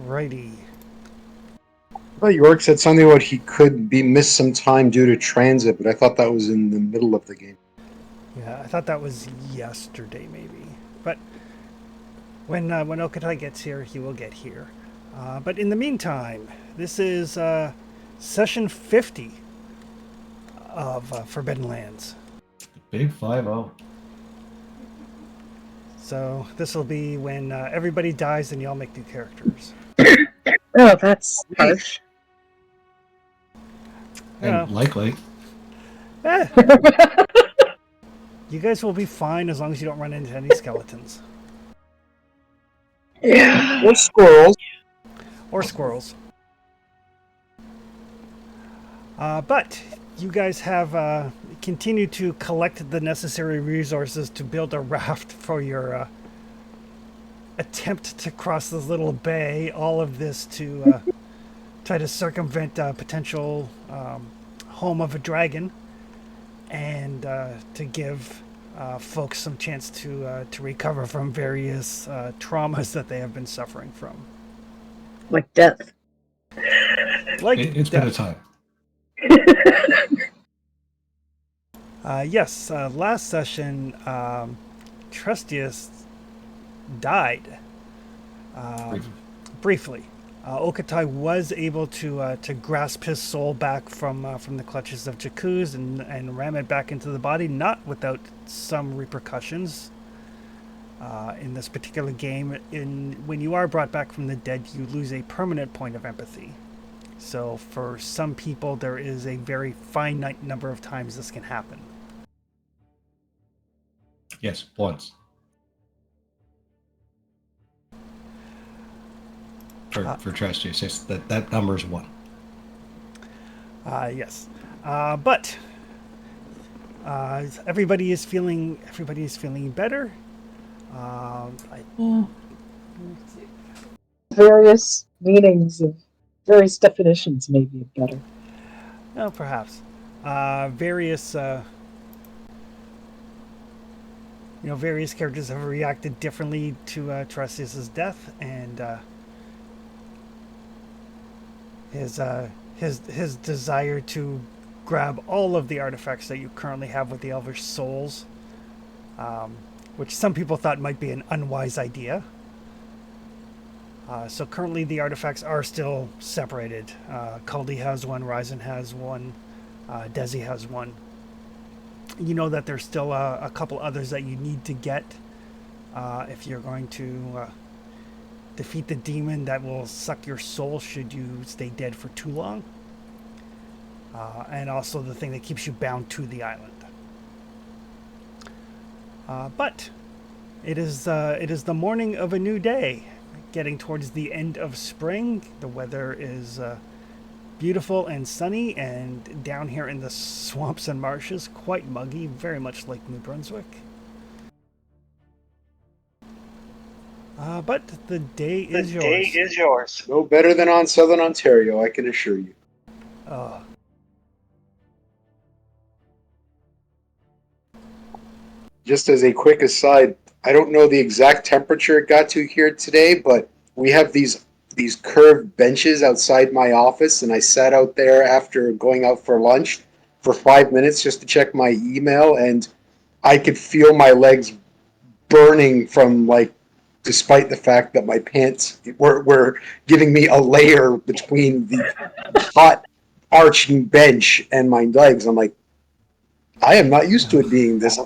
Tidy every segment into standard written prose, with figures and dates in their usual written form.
Alrighty. Well, York said something about he could be missed some time due to transit, but I thought that was in the middle of the game. Yeah, I thought that was yesterday, maybe. But when Okatai gets here, he will get here. But in the meantime, this is session 50 of Forbidden Lands. Big 5-0. So this will be when everybody dies and you all make new characters. Oh, that's harsh. And likely. Eh, you guys will be fine as long as you don't run into any skeletons. Yeah. Or squirrels. Or squirrels. But you guys have continued to collect the necessary resources to build a raft for your attempt to cross this little bay. All of this to try to circumvent a potential home of a dragon, and to give folks some chance to recover from various traumas that they have been suffering from. Like death. Like It's been a time. Yes, last session, Trustius died briefly. Okatai was able to grasp his soul back from the clutches of Jakuz and ram it back into the body, not without some repercussions. In this particular game, when you are brought back from the dead, you lose a permanent point of empathy. So for some people, there is a very finite number of times this can happen. Yes, once. For Trustius, yes, that number is 1. Yes, but everybody is feeling better. Various meanings of various definitions may be better. Oh, perhaps various various characters have reacted differently to Trustius's death, and his desire to grab all of the artifacts that you currently have with the Elvish souls, which some people thought might be an unwise idea. So currently the artifacts are still separated. Kaldi has one, Ryzen has one, Desi has one. You know that there's still a couple others that you need to get if you're going to defeat the demon that will suck your soul should you stay dead for too long. And also the thing that keeps you bound to the island. But it is the morning of a new day, getting towards the end of spring. The weather is beautiful and sunny, and down here in the swamps and marshes, quite muggy, very much like New Brunswick. But the day is yours. The day is yours. No better than on Southern Ontario, I can assure you. Just as a quick aside, I don't know the exact temperature it got to here today, but we have these curved benches outside my office, and I sat out there after going out for lunch for 5 minutes just to check my email, and I could feel my legs burning from, like, despite the fact that my pants were giving me a layer between the hot arching bench and my legs. I'm like, I am not used to it being this.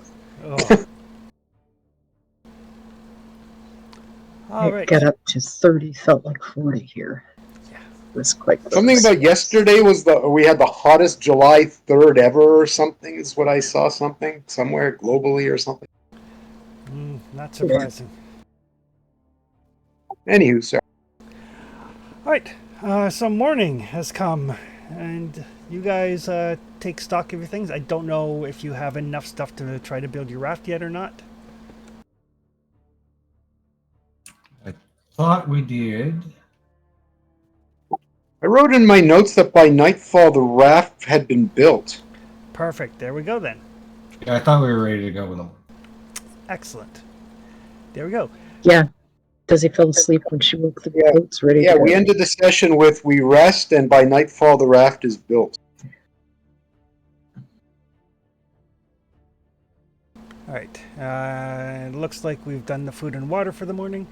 All right. Get up to 30 felt like 40 here. Yeah. It was quite close. Something about yesterday was we had the hottest July 3rd ever or something is what I saw somewhere globally or something. Not surprising. Anywho, sir. All right. So morning has come, and you guys take stock of your things. I don't know if you have enough stuff to try to build your raft yet or not. I thought we did. I wrote in my notes that by nightfall the raft had been built. Perfect. There we go then. Yeah, I thought we were ready to go with them. Excellent. There we go. Yeah. Does he fell asleep when she woke the Yeah. boats ready Yeah, to go? we ended the session with we rest, and by nightfall the raft is built. All right. It looks like we've done the food and water for the morning.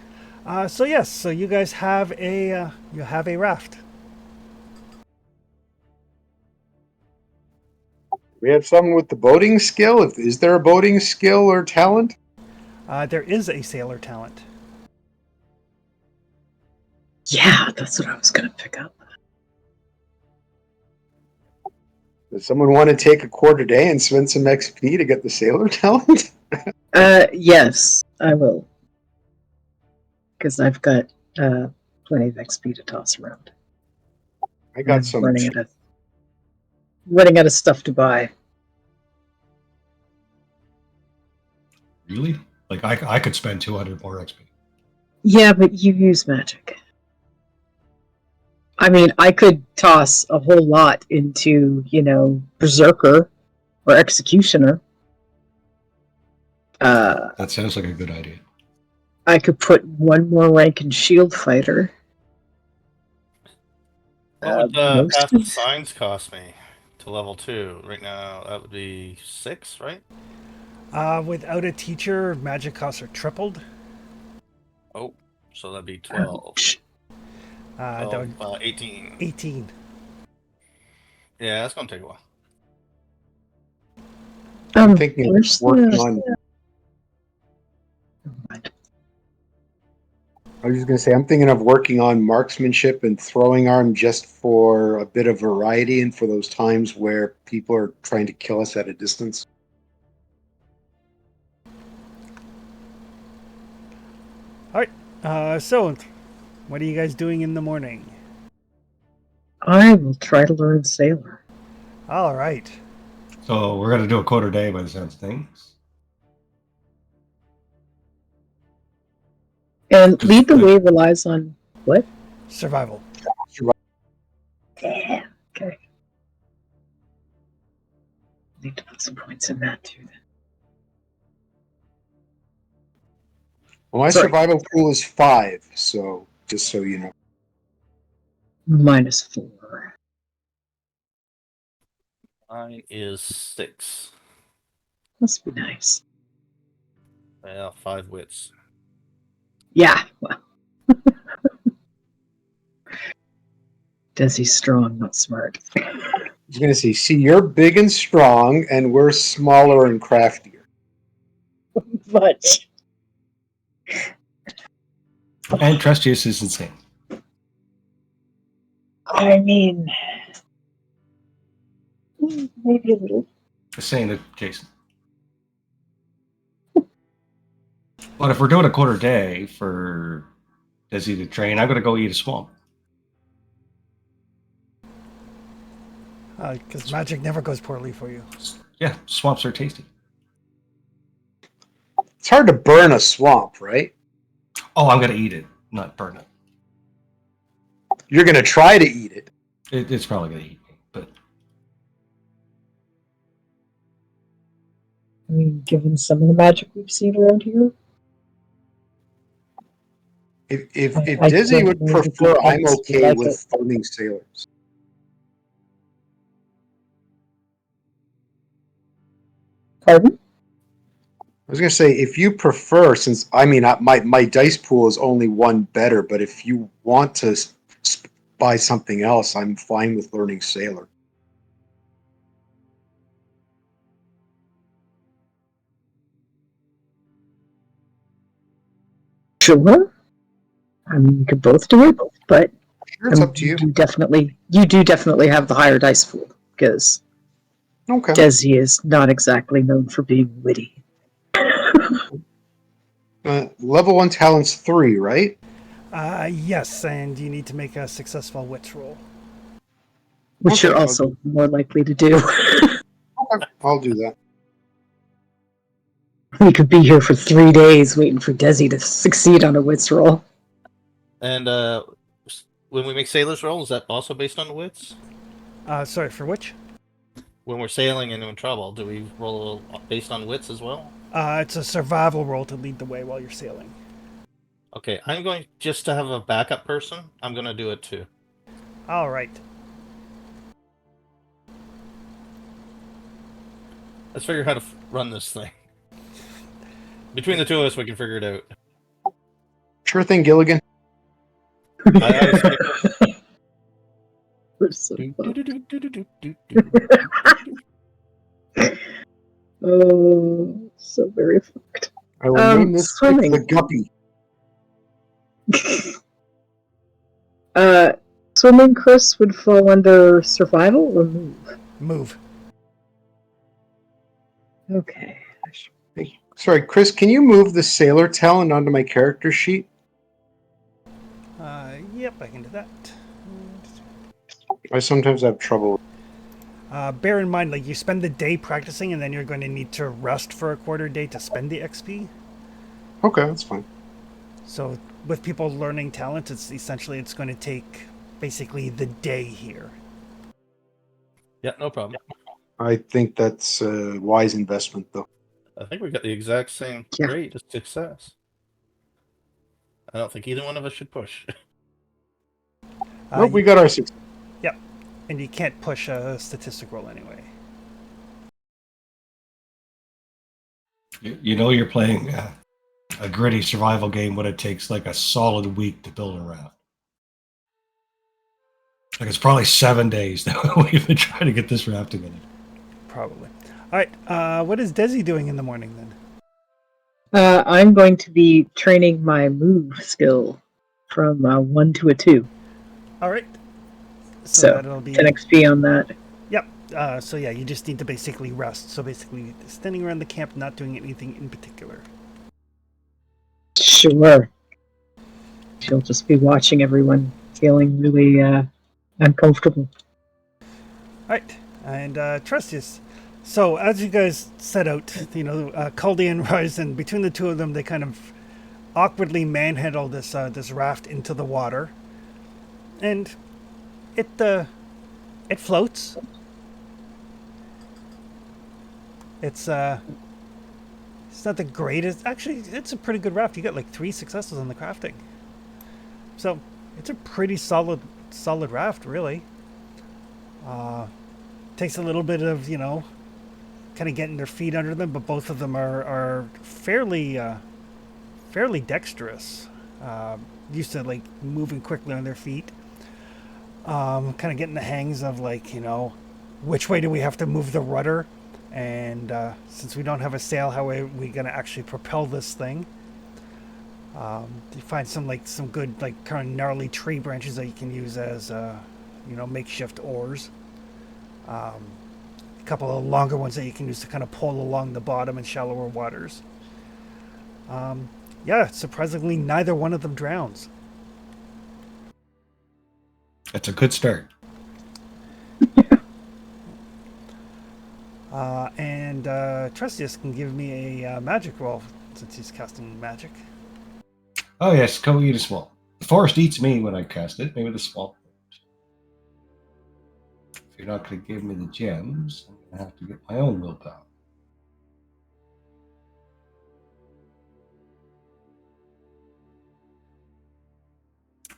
So yes, so you guys have a raft. We have someone with the boating skill. Is there a boating skill or talent? There is a sailor talent. Yeah, that's what I was gonna pick up. Does someone want to take a quarter day and spend some XP to get the sailor talent? Yes, I will. Because I've got plenty of XP to toss around. I got I'm some. running out of stuff to buy. Really? Like I could spend 200 more XP. Yeah, but you use magic. I mean, I could toss a whole lot into, Berserker or Executioner. That sounds like a good idea. I could put one more rank in Shield Fighter. What would most Path of- of Signs cost me to level 2? Right now, that would be 6, right? Without a teacher, magic costs are tripled. Oh, so that'd be 12. Ouch. That would 18. 18. Yeah, that's gonna take a while. I'm thinking of where's working the- on. Never mind. I was just going to say, I'm thinking of working on marksmanship and throwing arm just for a bit of variety and for those times where people are trying to kill us at a distance. All right. So, what are you guys doing in the morning? I will try to learn Sailor. All right. So we're gonna do a quarter day by the sounds of things. And lead the way relies on what? Survival. Yeah, okay. Need to put some points in that too. Then. Well, my Sorry. survival pool is 5, so just so you know. -4. Mine is 6. Must be nice. Well, 5 wits. Yeah. Well. Desi's strong, not smart. I was going to say, see, you're big and strong, and we're smaller and craftier. But And trust use is insane. I mean, maybe a little. Just saying it, Jason. But if we're doing a quarter day for Desi to train, I'm gonna go eat a swamp. Because magic never goes poorly for you. Yeah, swamps are tasty. It's hard to burn a swamp, right? Oh, I'm gonna eat it, not burn it. You're going to try to eat it. It's probably gonna eat me, but I mean, given some of the magic we've seen around here, If I Dizzy don't would know if it prefer, I'm depends. okay Like with phoning sailors. pardon? I was gonna say, if you prefer, since my dice pool is only one better, but if you want to buy something else, I'm fine with learning sailor. Sure. I mean, we could both do it, but Sure, it's up to you. do definitely have the higher dice pool because Okay. Desi is not exactly known for being witty. Level 1 talent's 3, right? Yes, and you need to make a successful wits roll. Which Okay, you're I'll also more likely to do. Okay, I'll do that. We could be here for 3 days waiting for Desi to succeed on a wits roll. And when we make sailor's roll, is that also based on the wits? Sorry, for which? When we're sailing and in trouble, do we roll based on wits as well? It's a survival roll to lead the way while you're sailing. Okay, I'm going just to have a backup person. I'm gonna do it too. All right. Let's figure out how to run this thing. Between the two of us, we can figure it out. Sure thing, Gilligan. I skip it. We're so Do, fucked. do, do, do, do, do, do, do. Oh, so very fucked. I will name this stick swimming. the Guppy. Swimming, Chris, would fall under survival or move? Move. Okay. Hey, sorry, Chris, can you move the sailor talent onto my character sheet? Yep, I can do that. I sometimes have trouble. Bear in mind, like, you spend the day practicing, and then you're going to need to rest for a quarter day to spend the XP. Okay, that's fine. So with people learning talent, it's essentially it's going to take basically the day here. Yeah, no problem. I think that's a wise investment, though. I think we got the exact same Yeah. rate of success. I don't think either one of us should push. Nope, we got our 6. And you can't push a statistic roll anyway. You know you're playing a gritty survival game when it takes like a solid week to build a raft. Like it's probably 7 days that we've been trying to get this raft together. Probably. All right. What is Desi doing in the morning then? I'm going to be training my move skill from 1 to a 2. All right. So, that'll be 10 XP on that. Yep. So yeah, you just need to basically rest. So basically, standing around the camp, not doing anything in particular. Sure. She'll just be watching everyone, feeling really uncomfortable. All right. And Trustius. So as you guys set out, Caldi and Ryzen, between the two of them, they kind of awkwardly manhandle this this raft into the water, and it floats. It's not the greatest. Actually, it's a pretty good raft. You got like 3 successes on the crafting, so it's a pretty solid raft, really. Takes a little bit of kind of getting their feet under them, but both of them are fairly dexterous. Used to like moving quickly on their feet. Kind of getting the hangs of which way do we have to move the rudder, and since we don't have a sail, how are we gonna actually propel this thing? You find some good kind of gnarly tree branches that you can use as makeshift oars. A couple of longer ones that you can use to kind of pull along the bottom in shallower waters. Yeah, surprisingly, neither one of them drowns. That's a good start. And Trustius can give me a magic roll since he's casting magic. Oh yes, go eat a small. The forest eats me when I cast it. Maybe the small. If you're not going to give me the gems, I'm going to have to get my own willpower.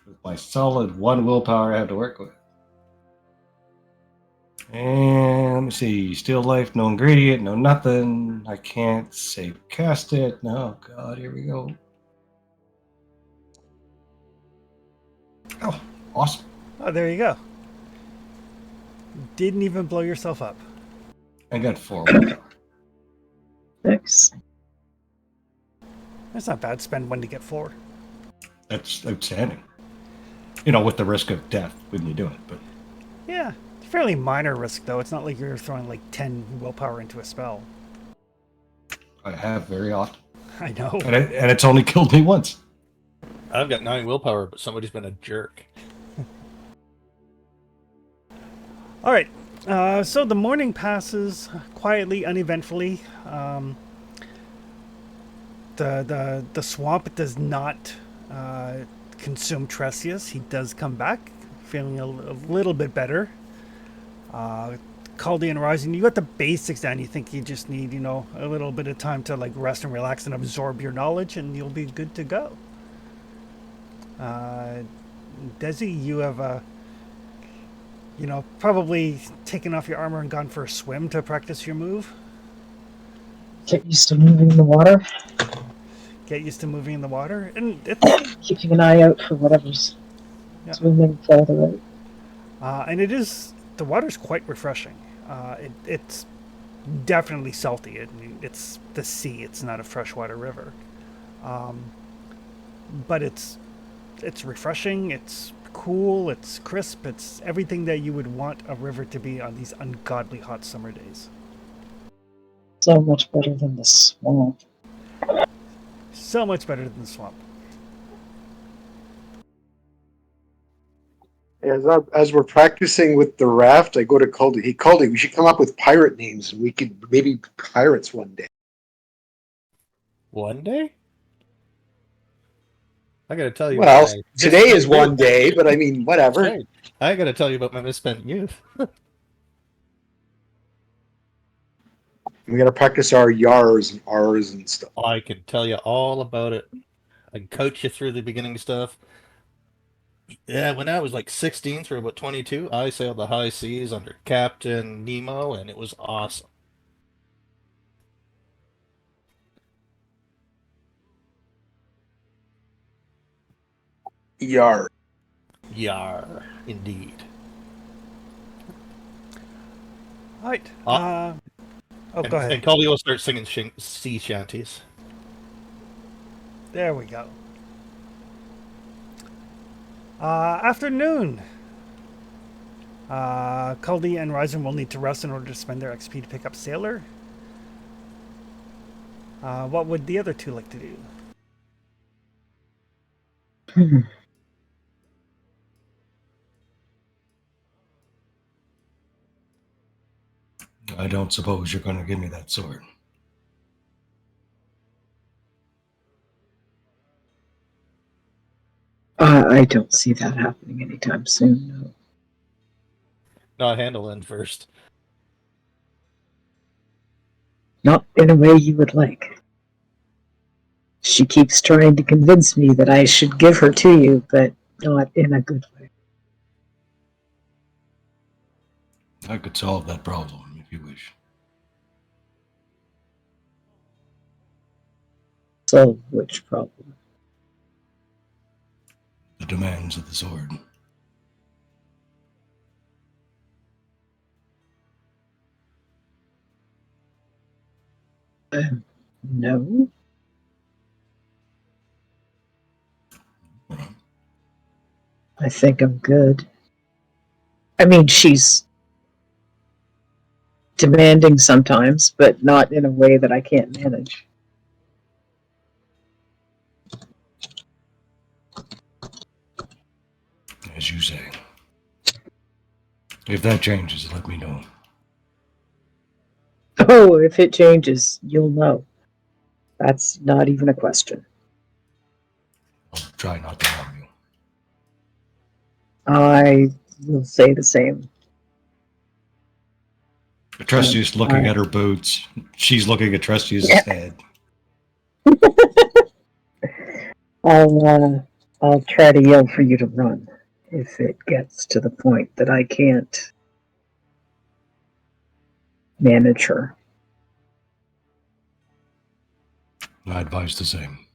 With my solid 1 willpower I have to work with. And let me see. Still life, no ingredient, no nothing. I can't save cast it. No, God, here we go. Oh, awesome. Oh, there you go. Didn't even blow yourself up. I got 4 willpower. Nice. That's not bad. Spend 1 to get 4. That's outstanding. With the risk of death when you do it, but Yeah, it's a fairly minor risk though. It's not like you're throwing like 10 willpower into a spell. I have very often. I know. And it's only killed me once. I've got 9 willpower, but somebody's been a jerk. All right. So the morning passes quietly, uneventfully. The swamp does not consume Trustius. He does come back feeling a little bit better. Caldi and Rising, you got the basics down. You think you just need, a little bit of time to rest and relax and absorb your knowledge, and you'll be good to go. Desi, you have probably taken off your armor and gone for a swim to practice your move. Get used to moving in the water, Get used to moving in the water, and it's keeping an eye out for whatever's Yeah. swimming further out. and the water's quite refreshing. It's definitely salty. It's the sea. It's not a freshwater river, but it's refreshing. It's cool. It's crisp. It's everything that you would want a river to be on these ungodly hot summer days. So much better than the swamp. So much better than the swamp. As we're practicing with the raft, I go to Caldy. Hey, Caldy, we should come up with pirate names. We could maybe be pirates one day. One day? I gotta tell you. Well, about my today is misspent one youth. day, but I mean, whatever. Right. I gotta tell you about my misspent youth. We got to practice our yars and R's and stuff. I can tell you all about it. I can coach you through the beginning stuff. Yeah, when I was like 16 through about 22, I sailed the high seas under Captain Nemo, and it was awesome. Yar. Yar, indeed. All right. And, Go ahead. And Colby will start singing sea shanties. There we go. Afternoon. Caldy and Ryzen will need to rest in order to spend their XP to pick up Sailor. What would the other two like to do? I don't suppose you're going to give me that sword. I don't see that happening anytime soon, no. Not handling first. Not in a way you would like. She keeps trying to convince me that I should give her to you, but not in a good way. I could solve that problem if you wish. So, which problem? The demands of the sword. No. I think I'm good. I mean, she's demanding sometimes, but not in a way that I can't manage. As you say. If that changes, let me know. Oh, if it changes, you'll know. That's not even a question. I'll try not to harm you. I will say the same. Trustius looking at her boots. She's looking at Trustius' head. I'll try to yell for you to run if it gets to the point that I can't manage her. I advise the same.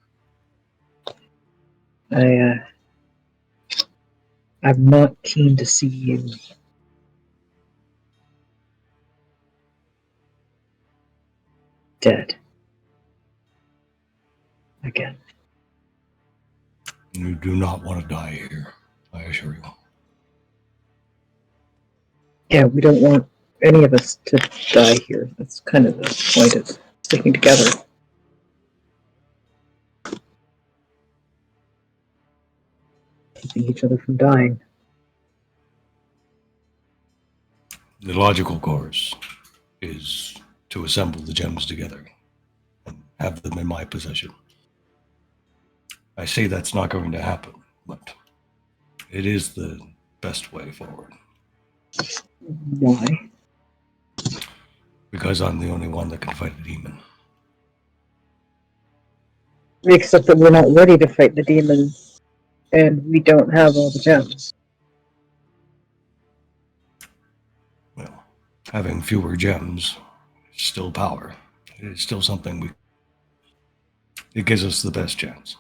I'm not keen to see you dead again. You do not want to die here, I assure you. Yeah, we don't want any of us to die here. That's kind of the point of sticking together. Keeping each other from dying. The logical course is to assemble the gems together and have them in my possession. I say that's not going to happen, but it is the best way forward. Why? Because I'm the only one that can fight a demon. Except that we're not ready to fight the demon and we don't have all the gems. Well, having fewer gems is still power. It is still something it gives us the best chance.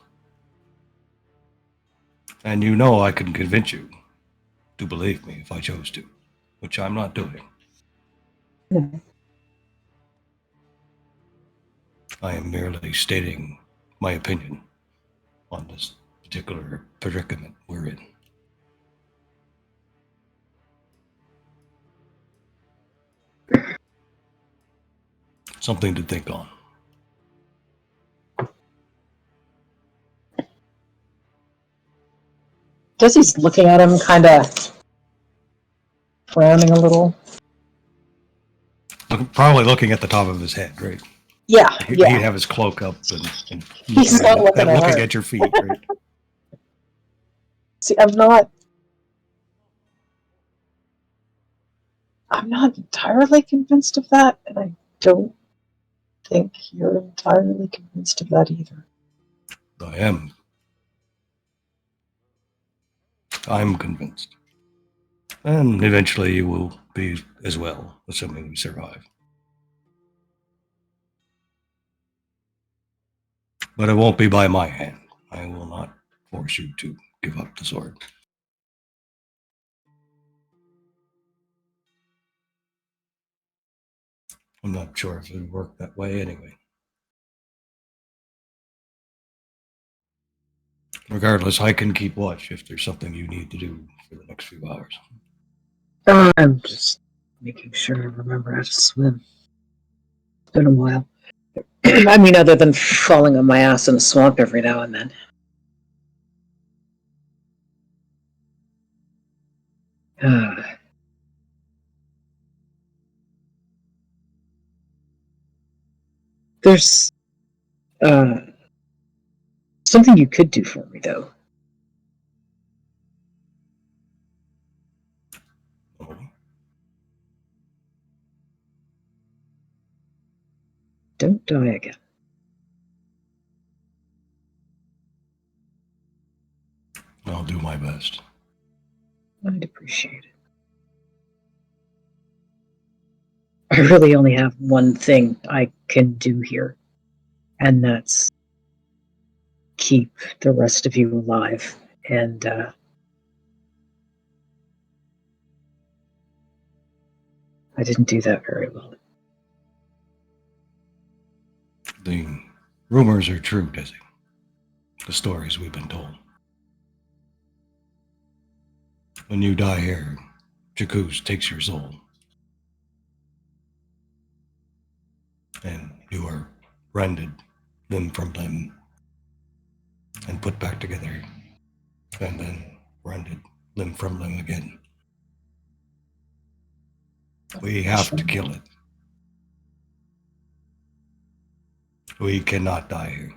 And you know I can convince you to believe me if I chose to, which I'm not doing. Mhm. I am merely stating my opinion on this particular predicament we're in. Something to think on. Jesse's looking at him, kind of frowning a little. Probably looking at the top of his head, right? Yeah, He'd yeah. have his cloak up and He's not looking at her. at your feet, right? See, I'm not entirely convinced of that, and I don't think you're entirely convinced of that either. I am. I'm convinced. And eventually you will be as well, assuming we survive. But it won't be by my hand. I will not force you to give up the sword. I'm not sure if it would work that way anyway. Regardless, I can keep watch if there's something you need to do for the next few hours. I'm just making sure I remember how to swim. It's been a while. I mean, other than falling on my ass in a swamp every now and then. There's something you could do for me, though. Oh, Don't die again. I'll do my best. I'd appreciate it. I really only have one thing I can do here, and that's keep the rest of you alive. And I didn't do that very well. The rumors are true, Desi. The stories we've been told. When you die here, Jakuz takes your soul. And you are rended limb from limb and put back together. And then rended limb from limb again. We have to kill it. We cannot die here.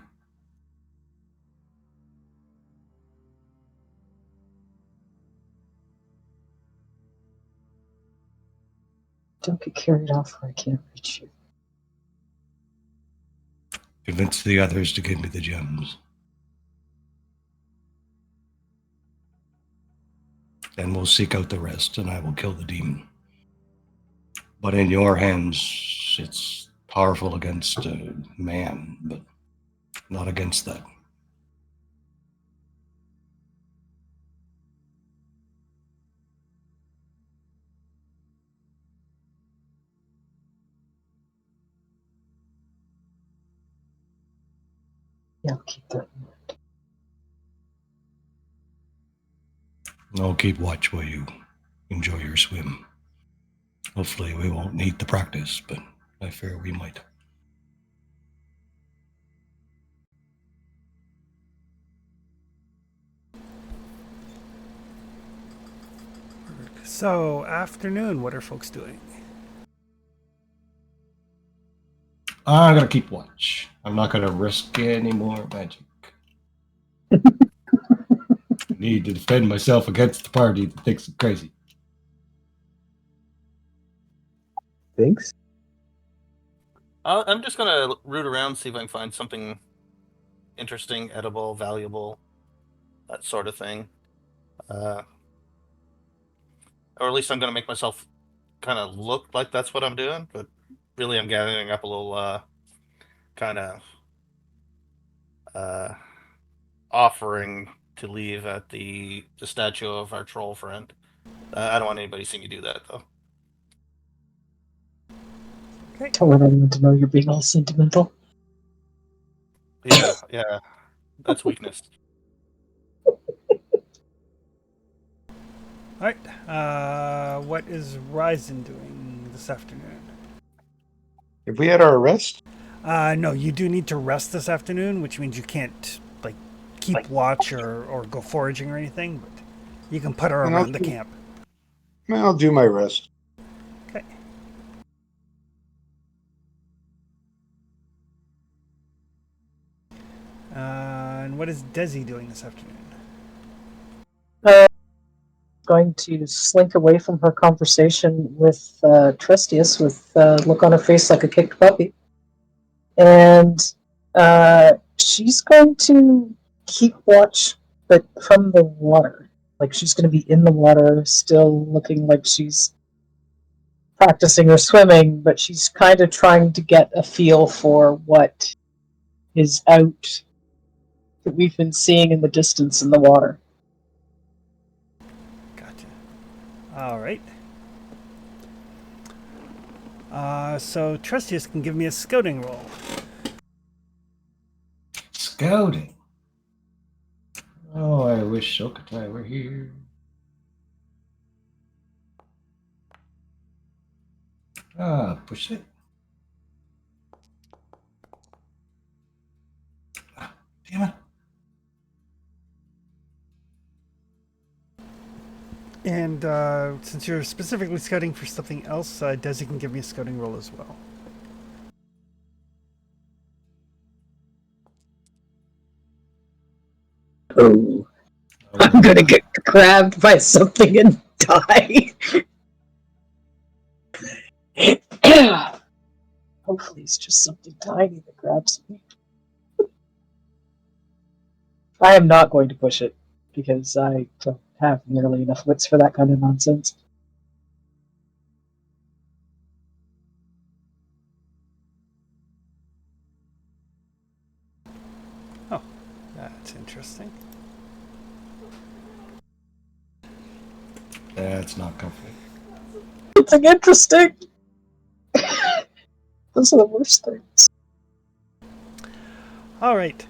Don't get carried off where I can't reach you. Convince the others to give me the gems. Then we'll seek out the rest, and I will kill the demon. But in your hands, it's powerful against man, but not against that. Yeah, I'll keep that in mind. I'll keep watch while you enjoy your swim. Hopefully we won't need the practice, but I fear we might. So, afternoon, what are folks doing? I'm gonna keep watch. I'm not gonna risk any more magic. I need to defend myself against the party that thinks I'm crazy. Thanks. I'm just gonna root around, see if I can find something interesting, edible, valuable. that sort of thing. Or at least I'm going to make myself kind of look like that's what I'm doing, but really I'm gathering up a little kind of offering to leave at the statue of our troll friend. I don't want anybody to see me do that, though. Don't want anyone to know you're being all sentimental. Yeah, yeah, that's weakness. All right. What is Ryzen doing this afternoon? Have we had our rest? No, you do need to rest this afternoon, which means you can't like keep watch or go foraging or anything. But you can putter And around the camp. I'll do my rest. Okay. And what is Desi doing this afternoon? Going to slink away from her conversation with Trustius with a look on her face like a kicked puppy. And she's going to keep watch, but from the water. Like she's going to be in the water, still looking like she's practicing her swimming, but she's kind of trying to get a feel for what is out that we've been seeing in the distance in the water. Gotcha. All right. So Trustius can give me a scouting roll. Scouting. Oh, I wish Sokatai were here. Push it. Damn it. And since you're specifically scouting for something else, Desi can give me a scouting roll as well. Oh. I'm gonna get grabbed by something and die. Hopefully it's just something tiny that grabs me. I am not going to push it, because I don't have nearly enough wits for that kind of nonsense. Oh, that's interesting. That's not comfortable. Something interesting! Those are the worst things. All right.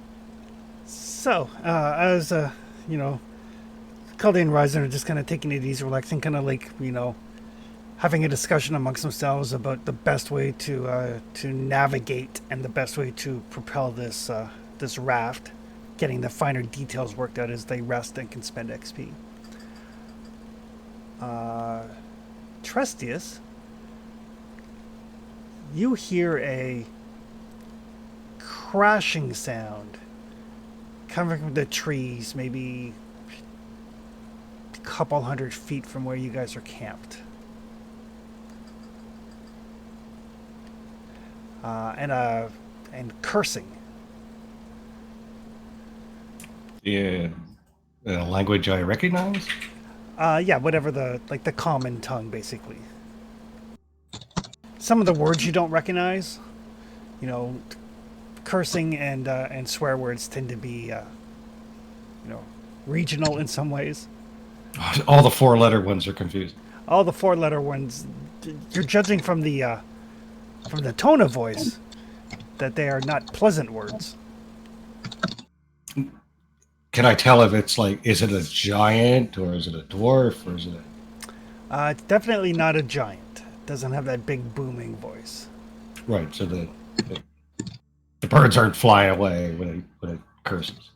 So, as you know, Caldi and Ryzen are just kind of taking it easy, relaxing, kind of like, you know, having a discussion amongst themselves about the best way to navigate and the best way to propel this this raft, getting the finer details worked out as they rest and can spend XP. Trustius, you hear a crashing sound coming from the trees, maybe a couple 100 feet from where you guys are camped. And cursing. Yeah. Language I recognize? Yeah, whatever the common tongue, basically. Some of the words you don't recognize, you know, cursing and swear words tend to be, you know, regional in some ways. All the four-letter ones are confusing. All the four-letter ones, you're judging from the tone of voice that they are not pleasant words. Can I tell if it's like, is it a giant or is it a dwarf or is it It's definitely not a giant. It doesn't have that big booming voice. right? So the birds aren't flying away when it curses.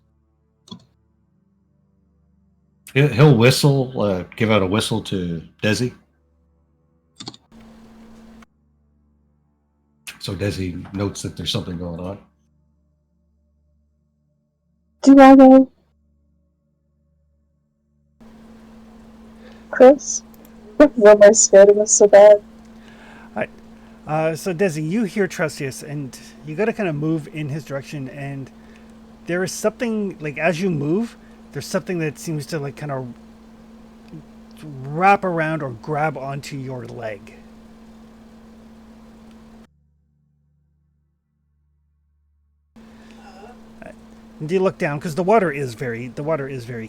He'll whistle, give out a whistle to Desi. So Desi notes that there's something going on. Do I know? Chris? Why am I scared of us so bad? So Desi, you hear Trustius, and you got to kind of move in his direction, and there is something, like, as you move, there's something that seems to like kind of wrap around or grab onto your leg. And you look down because the water is very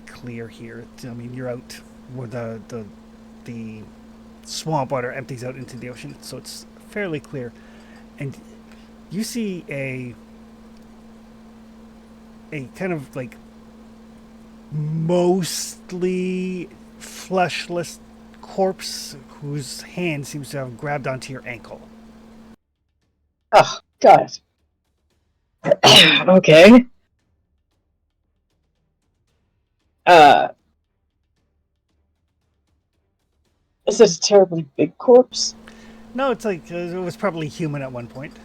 clear here. I mean, you're out where the swamp water empties out into the ocean, so it's fairly clear. And you see a kind of like mostly fleshless corpse whose hand seems to have grabbed onto your ankle. Oh, God. Okay. Is it a terribly big corpse? No, it's like it was probably human at one point.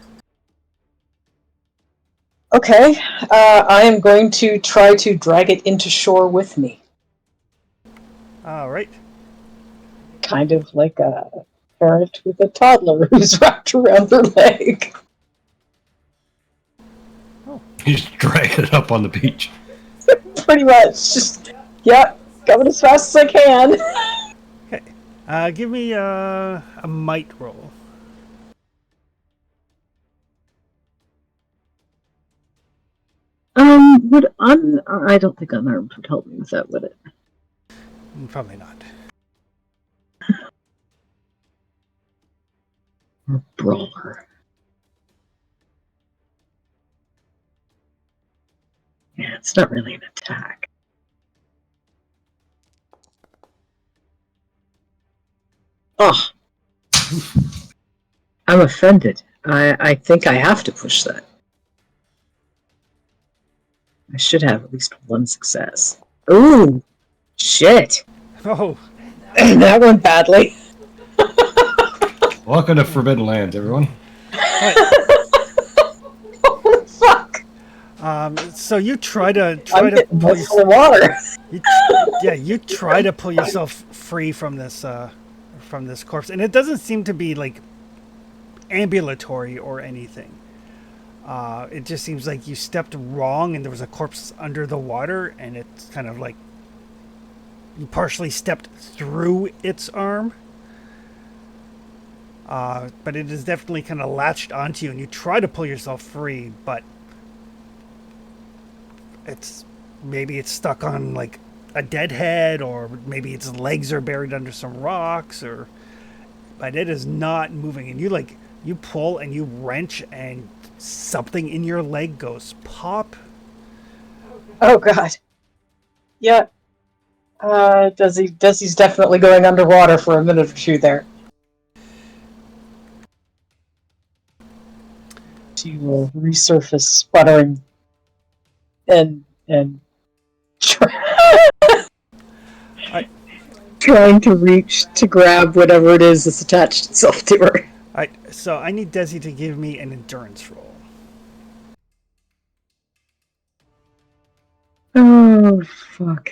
Okay. I am going to try to drag it into shore with me. All right. Kind of like a parent with a toddler who's wrapped around their leg. You just drag it up on the beach. Pretty much. Just, yeah, going as fast as I can. Give me a might roll. I don't think unarmed would help me with that, would it? Probably not. Or brawler. Yeah, it's not really an attack. Oh, I'm offended. I think I have to push that. I should have at least one success. Ooh, shit. Oh, That went badly. Welcome to Forbidden Lands, everyone. Oh, fuck. so you try to I'm getting pull full of water. you try to pull yourself free from this corpse, and it doesn't seem to be like ambulatory or anything. It just seems like you stepped wrong, and there was a corpse under the water, and it's kind of like you partially stepped through its arm. But it is definitely kind of latched onto you, and you try to pull yourself free, but maybe it's stuck on like a dead head, or maybe its legs are buried under some rocks, but it is not moving. And you pull and you wrench, and something in your leg goes pop. Oh, God. Yeah. Desi's definitely going underwater for a minute or two there. She will resurface, sputtering, and trying to reach to grab whatever it is that's attached itself to her. Alright, so I need Desi to give me an endurance roll. Oh, fuck.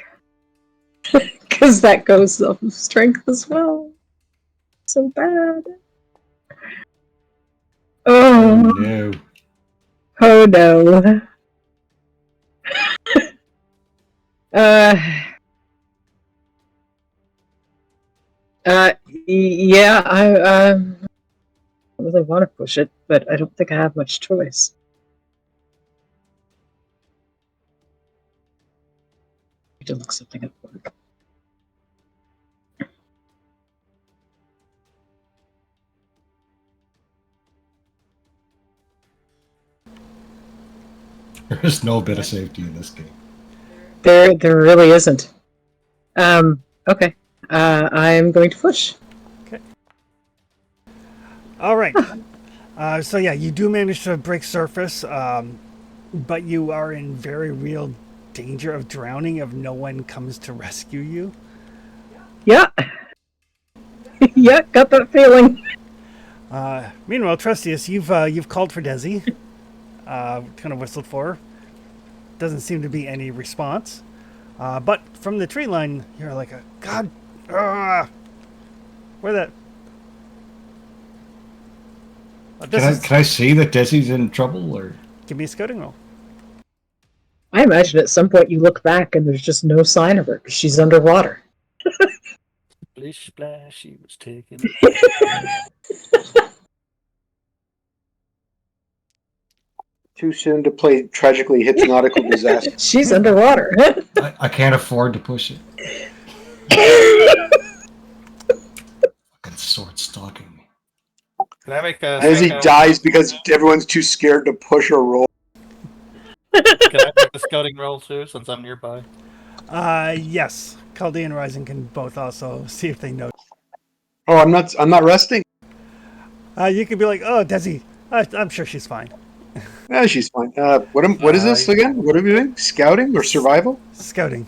Because that goes off of strength as well. So bad. Oh, No. oh no. Yeah, I really want to push it, but I don't think I have much choice. I need to look something up. There's no bit of safety in this game. There really isn't. Okay. I'm going to push. All right. So yeah, you do manage to break surface, but you are in very real danger of drowning if no one comes to rescue you. Yeah. Yeah, got that feeling. Meanwhile, Trustius, you've called for Desi, kind of whistled for her. Doesn't seem to be any response. But from the tree line, you're like, God, where that? Can I see that Desi's in trouble, or? Give me a scouting roll. I imagine at some point you look back and there's just no sign of her because she's underwater. Splish splash, she was taking. Too soon to play Tragically Hits Nautical Disaster. She's underwater. I can't afford to push it. Fucking sword stalking me. Can I make a? As he dies because everyone's too scared to push or roll. Can I make a scouting roll too, since I'm nearby? Yes. Caldi and Rising can both also see if they know. Oh, I'm not resting. You could be like, oh, Desi, I'm sure she's fine. Yeah, she's fine. What is this again? What are we doing? Scouting or survival? Scouting.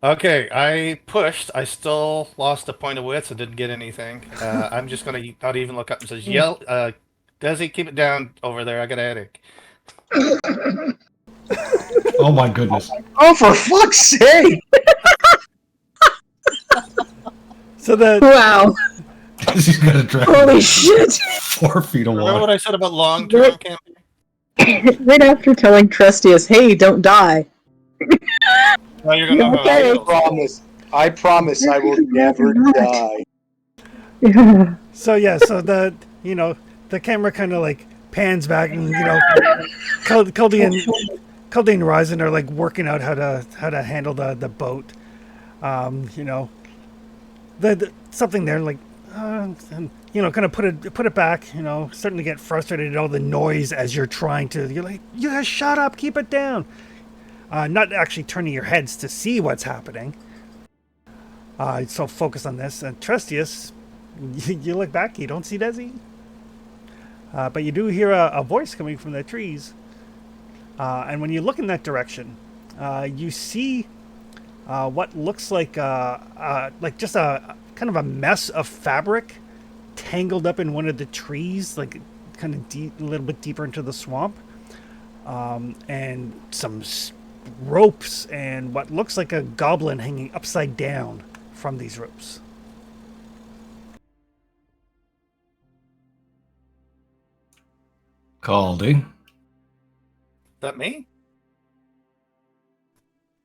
Okay, I pushed. I still lost a point of wits. I didn't get anything. I'm just gonna not even look up and says, "Yell, Desi, keep it down over there. I got a headache." Oh my goodness. Oh, for fuck's sake! So the Wow. He's got a dragon. Holy shit. 4 feet of Remember water. what I said about long-term camping? Right after telling Trustius, hey, don't die. No, you're gonna. Okay. I promise I will never die. Yeah. so the the camera kind of like pans back and Caldi and Ryzen are like working out how to handle the boat. The something there like and kind of put it back. Starting to get frustrated at all the noise as you're trying to. You're like, you guys shut up, keep it down. Not actually turning your heads to see what's happening. So focus on this. And Trustius, you look back, you don't see Desi. But you do hear a voice coming from the trees. And when you look in that direction, you see what looks like just a kind of a mess of fabric tangled up in one of the trees, like kind of deep, a little bit deeper into the swamp. And some ropes and what looks like a goblin hanging upside down from these ropes. Caldy. That me?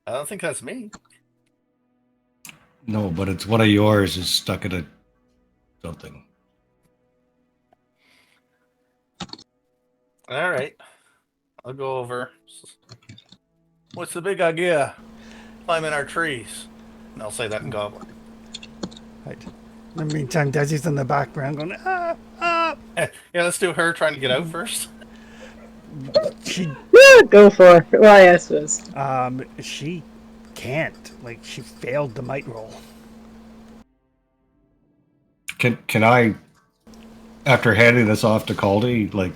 I don't think that's me. No, but it's one of yours is stuck in a something. All right, I'll go over. What's the big idea? Climbing our trees. And I'll say that in Goblin. Right. In the meantime, Desi's in the background going, ah. Yeah, let's do her trying to get out first. She Go for it. Well, I suppose. she can't. Like, she failed the might roll. Can I, after handing this off to Caldy, like,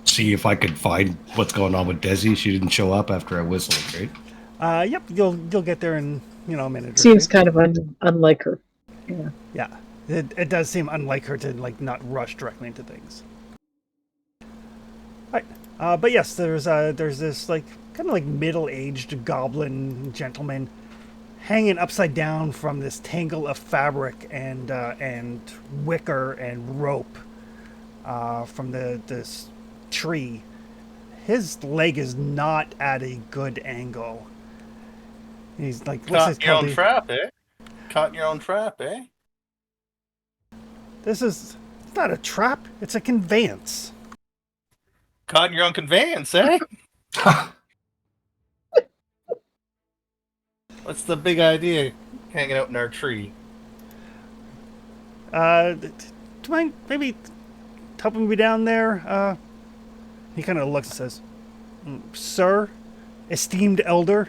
see if I could find what's going on with Desi? She didn't show up after I whistled, right? Yep, you'll get there in a minute. Seems or two. kind of unlike her. Yeah. Yeah, it does seem unlike her to like not rush directly into things. Right, but yes, there's this like kind of like middle-aged goblin gentleman hanging upside down from this tangle of fabric and wicker and rope from this tree. His leg is not at a good angle. He's like, Caught in your own trap, eh? Caught in your own trap, eh? It's not a trap. It's a conveyance. Caught in your own conveyance, eh? What's the big idea hanging out in our tree? Do you mind maybe helping me down there? He kind of looks and says, "Sir, esteemed elder."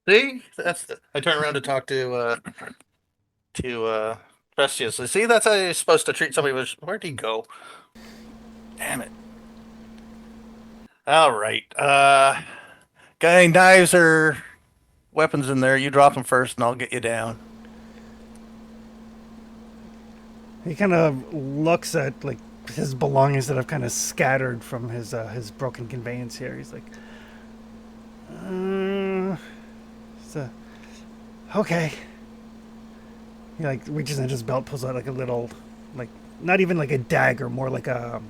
See, I turn around to talk to Trustius. See, that's how you're supposed to treat somebody. Where'd he go? Damn it! All right, got any knives or weapons in there? You drop them first, and I'll get you down. He kind of looks at like his belongings that have kind of scattered from his broken conveyance here. He's like, okay. He like reaches into his belt, pulls out like a little, like not even like a dagger, more like a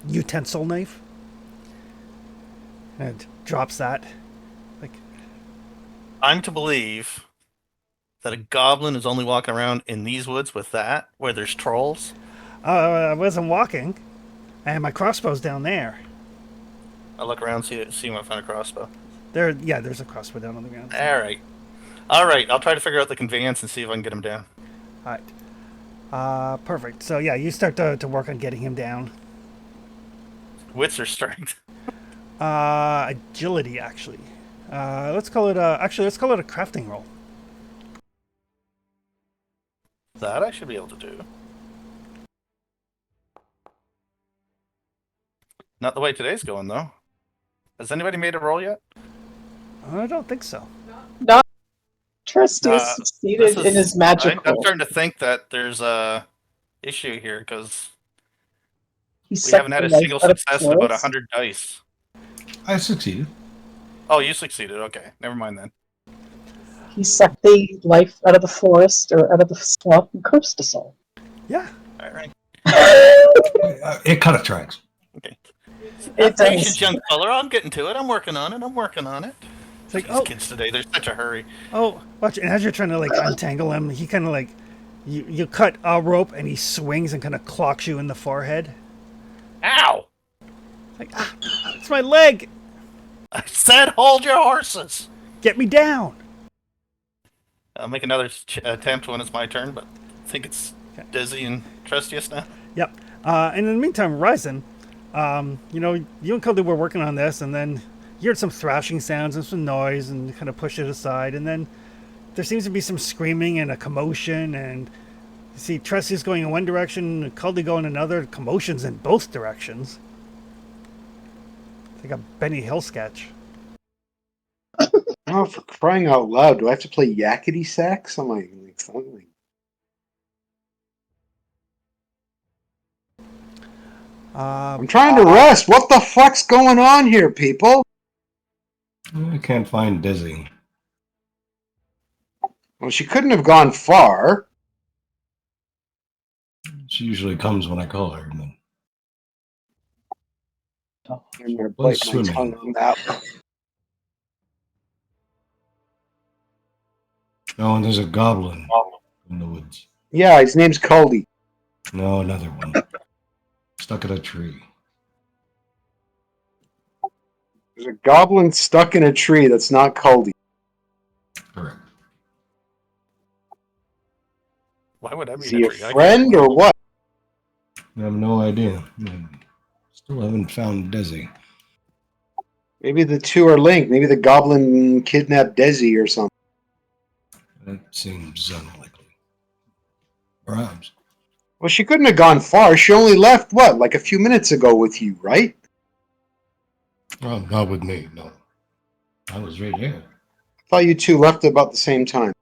utensil knife, and drops that. Like, I'm to believe that a goblin is only walking around in these woods with that, where there's trolls. I wasn't walking, and my crossbow's down there. I'll look around, see if I find a crossbow. There's a crossbow down on the ground. All right. I'll try to figure out the conveyance and see if I can get him down. All right. Perfect. So yeah, you start to work on getting him down. Wits or strength? Agility, actually. Let's call it a crafting roll. That I should be able to do. Not the way today's going, though. Has anybody made a roll yet? I don't think so. Trustius succeeded in his magic I'm roll. starting to think that there's a issue here because He we sucked haven't had the a life single out of success in about Taurus. 100 dice. I succeeded. Oh, you succeeded. Okay, never mind then. He sucked the life out of the forest or out of the swamp and cursed us all. Yeah. All right. It kind of tracks. Okay. It Patience, does. young feller. I'm getting to it. I'm working on it. It's like, These kids today, they're such a hurry. watch. And as you're trying to like untangle him, he kind of like you cut a rope and he swings and kind of clocks you in the forehead. Ow! Like, it's my leg. I said hold your horses. Get me down. I'll make another attempt when it's my turn, but I think it's Dizzy and Trustius now. Yep. And in the meantime, Ryzen, you and Cody were working on this, and then you heard some thrashing sounds and some noise, and kind of pushed it aside. And then there seems to be some screaming and a commotion, and you see Trustius going in one direction, and Cody going another. Commotions in both directions. It's like a Benny Hill sketch. Oh, for crying out loud! Do I have to play yakety sax on my phone? I'm trying to rest. What the fuck's going on here, people? I can't find Dizzy. Well, she couldn't have gone far. She usually comes when I call her. And then I'm gonna Well, bite my swimming. tongue on that one. Oh, and there's a goblin in the woods. Yeah, his name's Cody. No, another one. Stuck in a tree. There's a goblin stuck in a tree that's not Cody. Correct. Why would I be Is in he a a tree? friend or what? I have no idea. Still haven't found Dizzy. Maybe the two are linked. Maybe the goblin kidnapped Desi or something. That seems unlikely. Perhaps. Well, she couldn't have gone far. She only left, what, like a few minutes ago with you, right? Well, not with me, no. I was right here. I thought you two left at about the same time.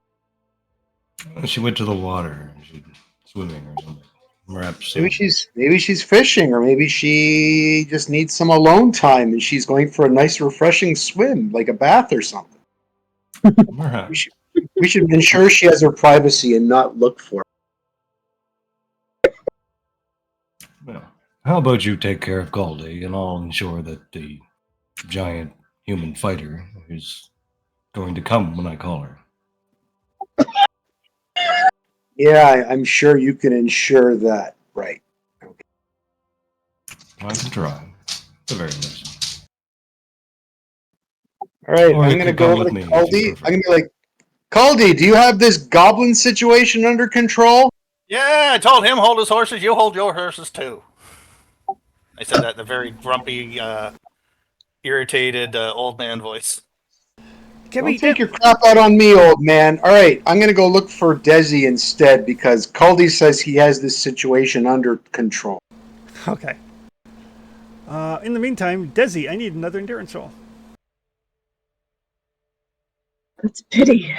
She went to the water. She's swimming or something. Perhaps. Maybe she's fishing, or maybe she just needs some alone time and she's going for a nice refreshing swim, like a bath or something. Perhaps. We should ensure she has her privacy and not look for her. Well, how about you take care of Galdi, and I'll ensure that the giant human fighter is going to come when I call her. Yeah, I'm sure you can ensure that, right? I can try. The very least. All right, Or I'm you going to could go come over with to me if you Caldi. prefer. I'm going to be like, Caldi, do you have this goblin situation under control? Yeah, I told him hold his horses. You hold your horses too. I said that in a very grumpy, irritated old man voice. Don't take your crap out on me, old man. All right, I'm going to go look for Desi instead because Caldi says he has this situation under control. Okay. In the meantime, Desi, I need another endurance roll. That's a pity.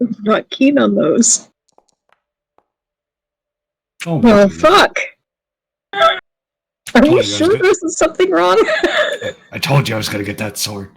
I'm not keen on those. Oh, Well, please. fuck. Are Told you you I was sure good. this is something wrong? I told you I was going to get that sword.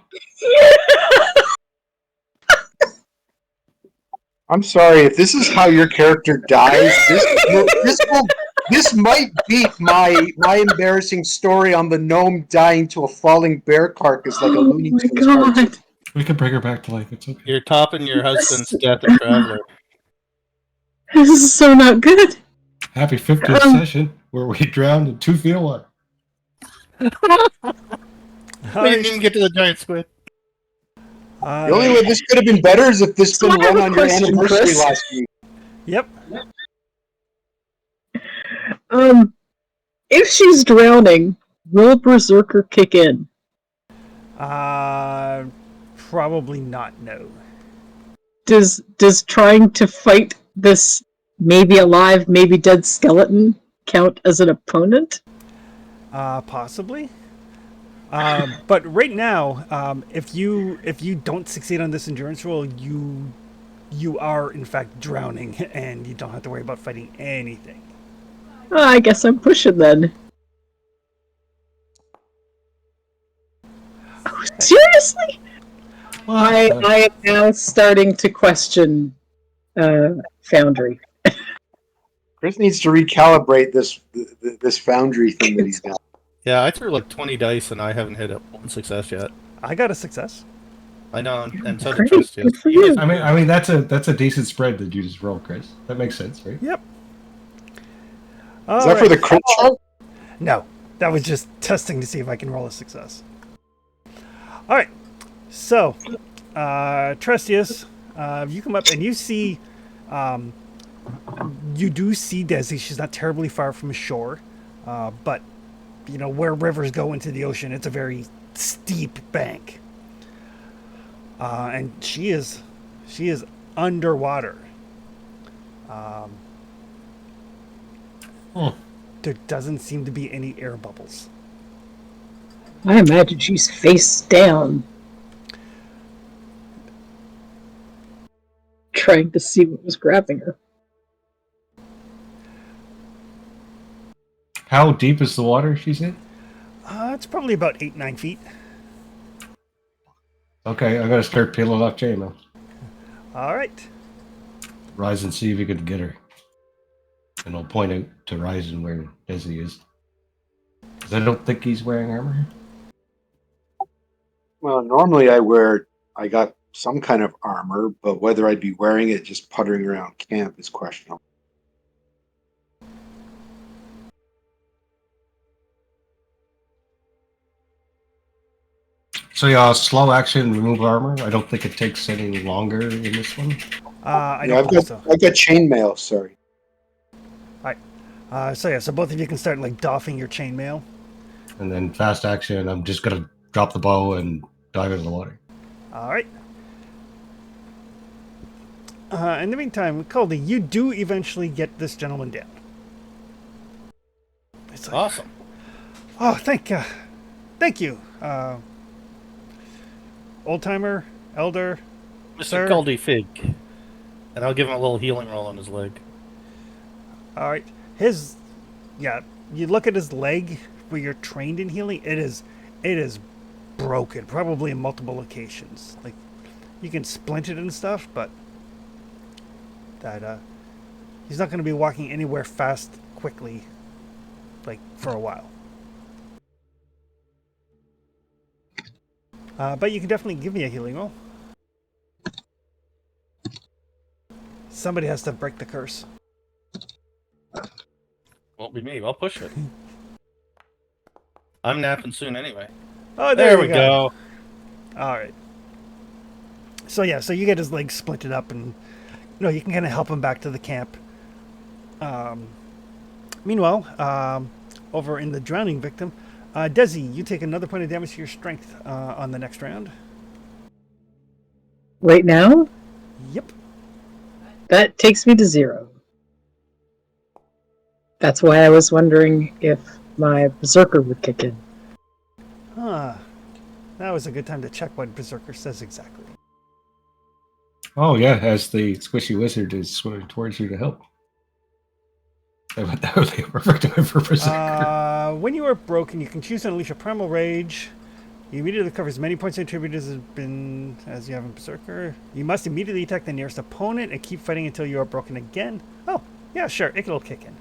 I'm sorry, if this is how your character dies, this will This might beat my embarrassing story on the gnome dying to a falling bear carcass like a Oh Looney my Tunes cartoon. god. We can bring her back to life. It's okay. You're topping your husband's Death and Traveler. This is so not good. Happy 50th session where we drowned in 2 feet of water. We didn't even get to the giant squid. The only way this could have been better is if this So been I have run a on your question, anniversary Chris. last week. Yep. If she's drowning, will Berserker kick in? Probably not. No. Does trying to fight this maybe alive, maybe dead skeleton count as an opponent? Possibly. But right now, if you don't succeed on this endurance roll, you are in fact drowning, and you don't have to worry about fighting anything. I guess I'm pushing then. Oh, seriously? I am now starting to question Foundry. Chris needs to recalibrate this foundry thing that he's got. Yeah, I threw like 20 dice and I haven't hit one success yet. I got a success. I know, and so did Great, Trusty. good for you. I mean that's a decent spread that you just rolled, Chris. That makes sense, right? Yep. Is that for the crit shot? No, that was just testing to see if I can roll a success. All right, so Trustius, you come up and you see, you do see Desi. She's not terribly far from shore, but you know where rivers go into the ocean, it's a very steep bank, and she is underwater. There doesn't seem to be any air bubbles. I imagine she's face down. Trying to see what was grabbing her. How deep is the water she's in? It's probably about 8-9 feet. Okay, I gotta start peeling off chainmail. All right. Rise and see if you can get her. And I'll point out to Ryzen where Desi is. 'Cause I don't think he's wearing armor. Well, normally I got some kind of armor, but whether I'd be wearing it just puttering around camp is questionable. So yeah, slow action, remove armor. I don't think it takes any longer in this one. I Yeah, don't I've think got so. I got chainmail. Sorry. So both of you can start like doffing your chainmail. And then fast action, I'm just gonna drop the bow and dive into the water. All right. In the meantime, Caldy, you do eventually get this gentleman down. It's like, Awesome. oh, thank you, old timer, elder. Sir? Mr. Caldy Fig. And I'll give him a little healing roll on his leg. All right, you look at his leg where you're trained in healing. It is broken, probably in multiple locations. Like you can splint it and stuff, but that he's not going to be walking anywhere fast, quickly, like for a while. But you can definitely give me a healing roll. Somebody has to break the curse. Won't be me. I'll push it. I'm napping soon anyway. Oh, There we you go. All right. So you get his legs splinted up, and you can kind of help him back to the camp. Meanwhile, over in the drowning victim, Desi, you take another point of damage to your strength on the next round. Right now? Yep. That takes me to 0. That's why I was wondering if my Berserker would kick in. Huh. That was a good time to check what Berserker says exactly. Oh yeah, as the squishy wizard is swimming towards you to help. That would be a perfect time for Berserker. When you are broken, you can choose to unleash a primal rage. You immediately recover as many points attributed as you have in Berserker. You must immediately attack the nearest opponent and keep fighting until you are broken again. Oh, yeah, sure, it'll kick in.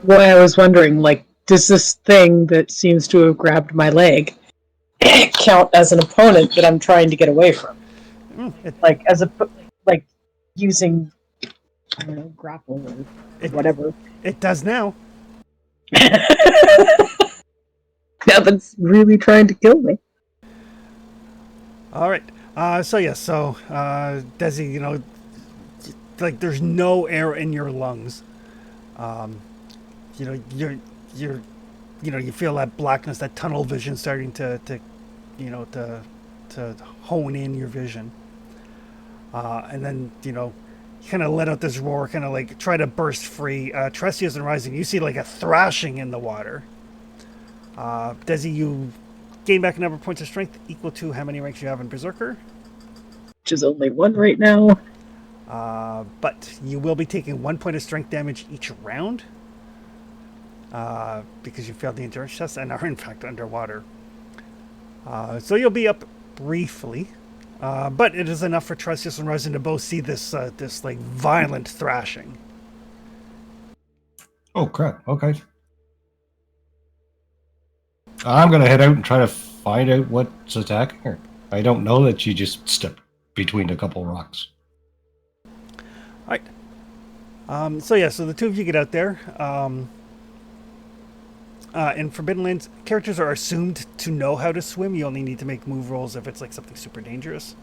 why I was wondering, like, does this thing that seems to have grabbed my leg count as an opponent that I'm trying to get away from? Like, like using, I don't know, grapple or whatever. It does now. Now that's really trying to kill me. All right. So Desi, like there's no air in your lungs. You feel that blackness, that tunnel vision starting to hone in your vision. And then, you kind of let out this roar, kind of like try to burst free. Trestius and Rising, you see like a thrashing in the water. Desi, you gain back a number of points of strength equal to how many ranks you have in Berserker. Which is only one right now. But you will be taking 1 point of strength damage each round. Because you failed the endurance test and are in fact underwater. So you'll be up briefly. But it is enough for Trestius and Rising to both see this like violent thrashing. Oh crap! Okay. I'm gonna head out and try to find out what's attacking her. I don't know that she just stepped between a couple rocks. All right. So the two of you get out there. In Forbidden Lands, characters are assumed to know how to swim. You only need to make move rolls if it's like something super dangerous.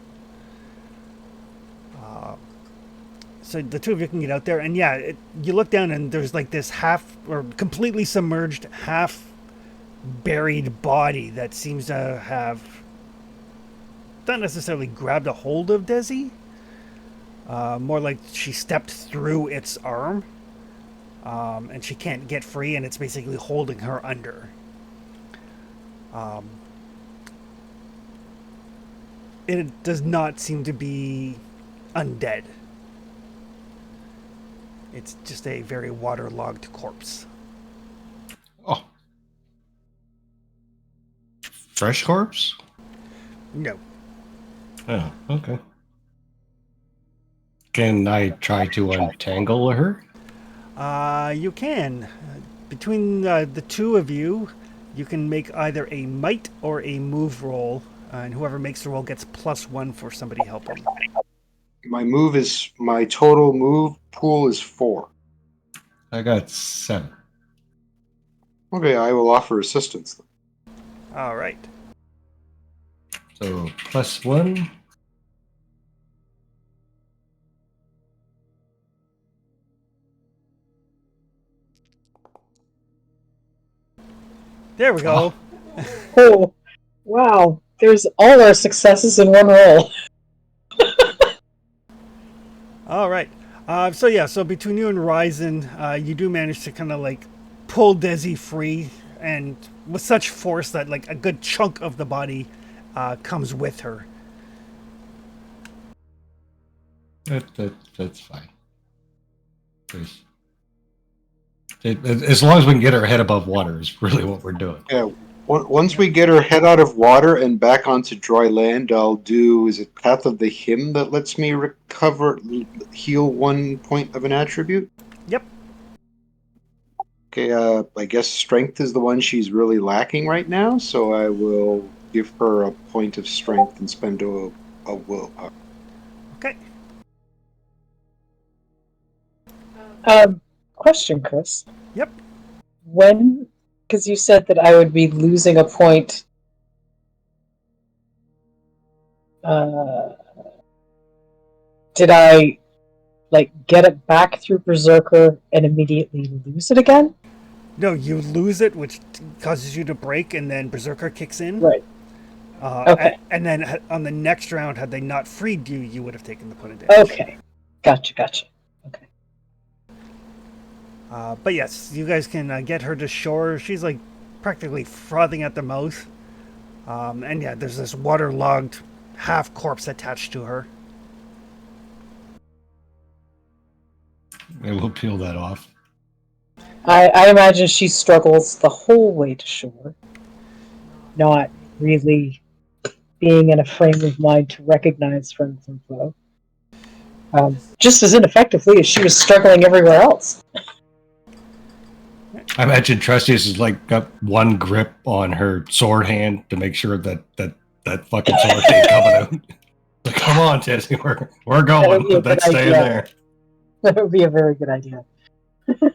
So the two of you can get out there, and you look down and there's like this half or completely submerged, half buried body that seems to have not necessarily grabbed a hold of Desi. More like she stepped through its arm. And she can't get free, and it's basically holding her under. It does not seem to be undead. It's just a very waterlogged corpse. Oh. Fresh corpse? No. Oh, okay. Can I try to untangle her? You can. Between the two of you, you can make either a might or a move roll, and whoever makes the roll gets +1 for somebody helping. My total move pool is 4. I got 7. Okay, I will offer assistance. All right. So +1. There we go. Oh, wow. There's all our successes in one roll. All right. So between you and Ryzen, you do manage to kind of like pull Desi free, and with such force that like a good chunk of the body comes with her. That's fine. As long as we can get her head above water is really what we're doing. Yeah. Once we get her head out of water and back onto dry land, I'll do, is it Path of the Hymn that lets me heal 1 point of an attribute? Yep. Okay, I guess strength is the one she's really lacking right now, so I will give her a point of strength and spend a willpower. Okay. Question, Chris. Yep. When, because you said that I would be losing a point. Did I, get it back through Berserker and immediately lose it again? No, you lose it, which causes you to break, and then Berserker kicks in. Right. Okay. And then on the next round, had they not freed you, you would have taken the point of damage. Okay. Gotcha. Okay. But yes, you guys can get her to shore. She's like practically frothing at the mouth. And there's this waterlogged half corpse attached to her. And we'll peel that off. I imagine she struggles the whole way to shore, not really being in a frame of mind to recognize friend from foe. Just as ineffectively as she was struggling everywhere else. I imagine Trustius has like got one grip on her sword hand to make sure that fucking sword ain't coming out. Like, come on, Tessie, we're That would be going. a good That's staying idea. there. That would be a very good idea. Do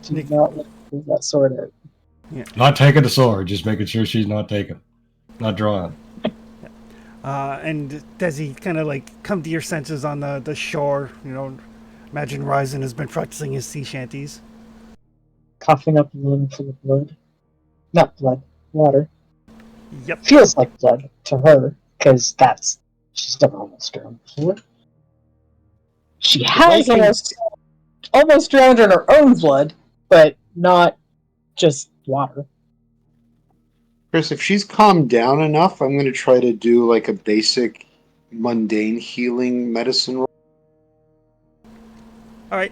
Nick- not let her pull that sword out. Not taking the sword, just making sure she's not taking, not drawing. And Desi, kind of like come to your senses on the shore. You know, imagine Ryzen has been practicing his sea shanties. Coughing up a lung full of blood. Not blood, water. Yep. Feels like blood to her, because she's never almost drowned before. She has Viking- almost drowned in her own blood, but not just water. Chris, if she's calmed down enough, I'm going to try to do like a basic mundane healing medicine roll. All right.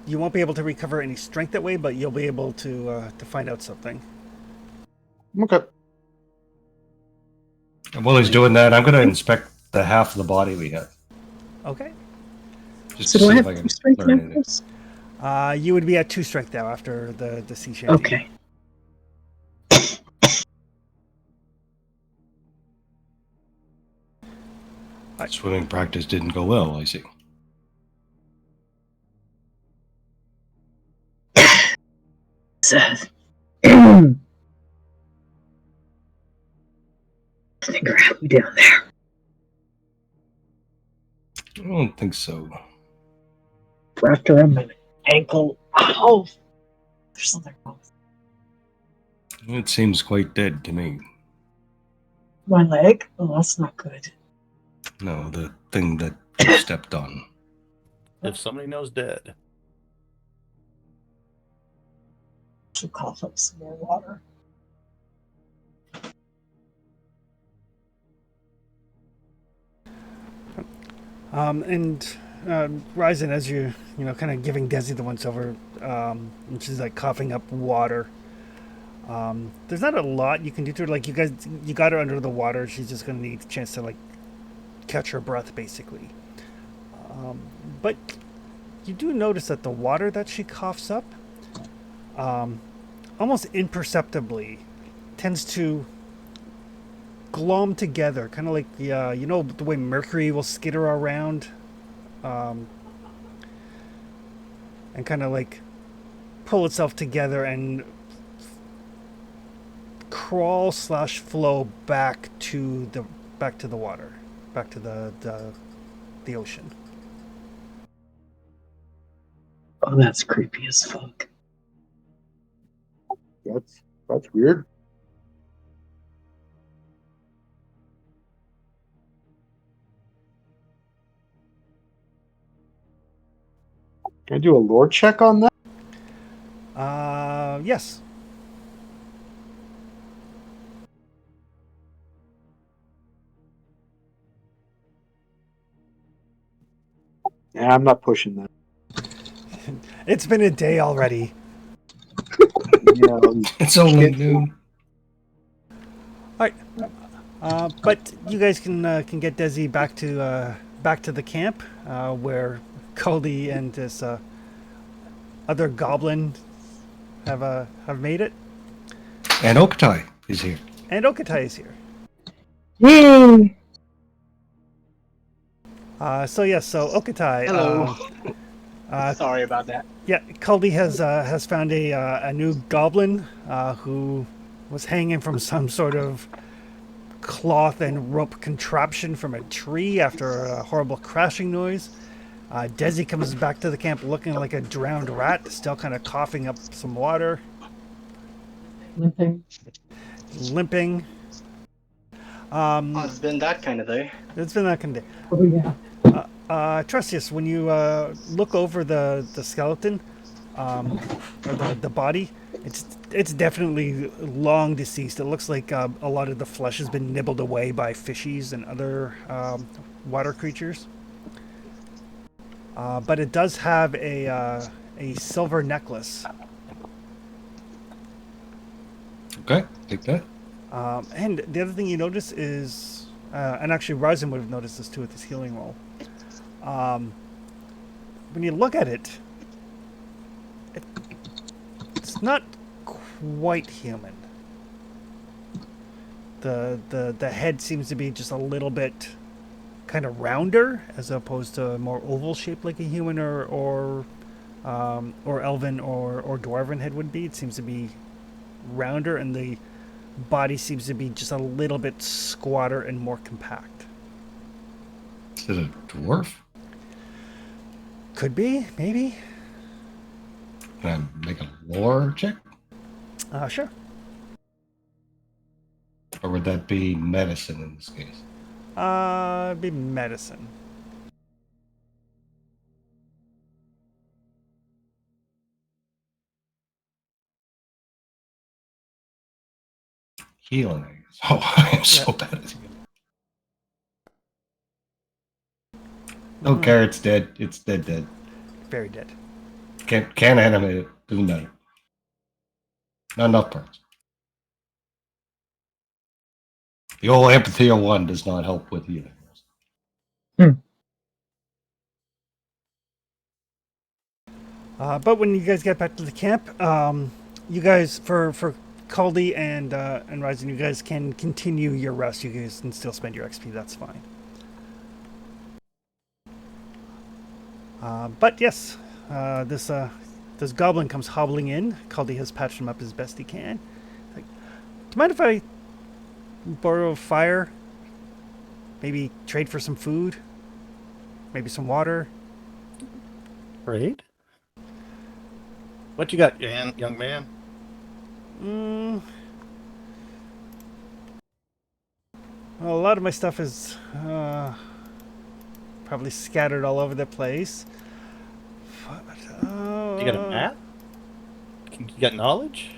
You won't be able to recover any strength that way, but you'll be able to find out something. Okay. And while he's doing that, I'm going to inspect the half of the body we have. Okay. Just So to do I see have if I can two strength learn anything. numbers? You would be at 2 strength now after the sea shanty. Okay. Swimming practice didn't go well, I see. Finger happy down there. I don't think so. Wrapped around my ankle. Ow! There's something wrong with It seems quite dead to me. my leg. Oh, that's not good. No, the thing that you stepped on. If somebody knows dead. Should cough up some more water. And Ryzen, as you kind of giving Desi the once over, and she's like coughing up water. There's not a lot you can do to her. Like you got her under the water. She's just gonna need a chance to like catch her breath, basically. But you do notice that the water that she coughs up, almost imperceptibly, tends to glom together, kind of like the way mercury will skitter around, and kind of like pull itself together and crawl / flow back to the water, back to the ocean. Oh, that's creepy as fuck. That's weird. Can I do a lore check on that? Yes. Yeah, I'm not pushing that. It's been a day already. Yeah, It's only Get- noon. But you guys can get Desi back to the camp, where Cody and this other goblin have made it, And Okatai is here. and Okatai is here. Yay! So Okatai. Hello. Sorry about that. Yeah, Cody has found a new goblin who was hanging from some sort of cloth and rope contraption from a tree after a horrible crashing noise. Desi comes back to the camp looking like a drowned rat, still kind of coughing up some water, Limping. limping. Oh, it's been that kind of day. It's been that kind of day. Oh, yeah. Trustius, when you look over the skeleton, or the body, it's definitely long deceased. It looks like a lot of the flesh has been nibbled away by fishies and other water creatures. But it does have a silver necklace. Okay, take that. And the other thing you notice is, and actually Ryzen would have noticed this too with his healing roll. When you look at it, It's not quite human. The head seems to be just a little bit kind of rounder as opposed to a more oval shape like a human or elven or dwarven head would be. It seems to be rounder, and the body seems to be just a little bit squatter and more compact. Is it a dwarf? Could be, maybe. Can I make a lore check? Sure. Or would that be medicine in this case? It'd be medicine. Healing, I guess. Oh, I am so bad at healing. Don't care, it's dead. It's dead. Very dead. Can't animate it. Doesn't matter. Not enough parts. The old Amphitheater 1 does not help with healing. But when you guys get back to the camp, you guys, for Caldy and Ryzen, you guys can continue your rest. You guys can still spend your XP. That's fine. But yes, this goblin comes hobbling in. Caldy has patched him up as best he can. Like, do you mind if I borrow fire? Maybe trade for some food? Maybe some water? Trade? What you got, young man? Well, a lot of my stuff is probably scattered all over the place. You got a map? You got knowledge?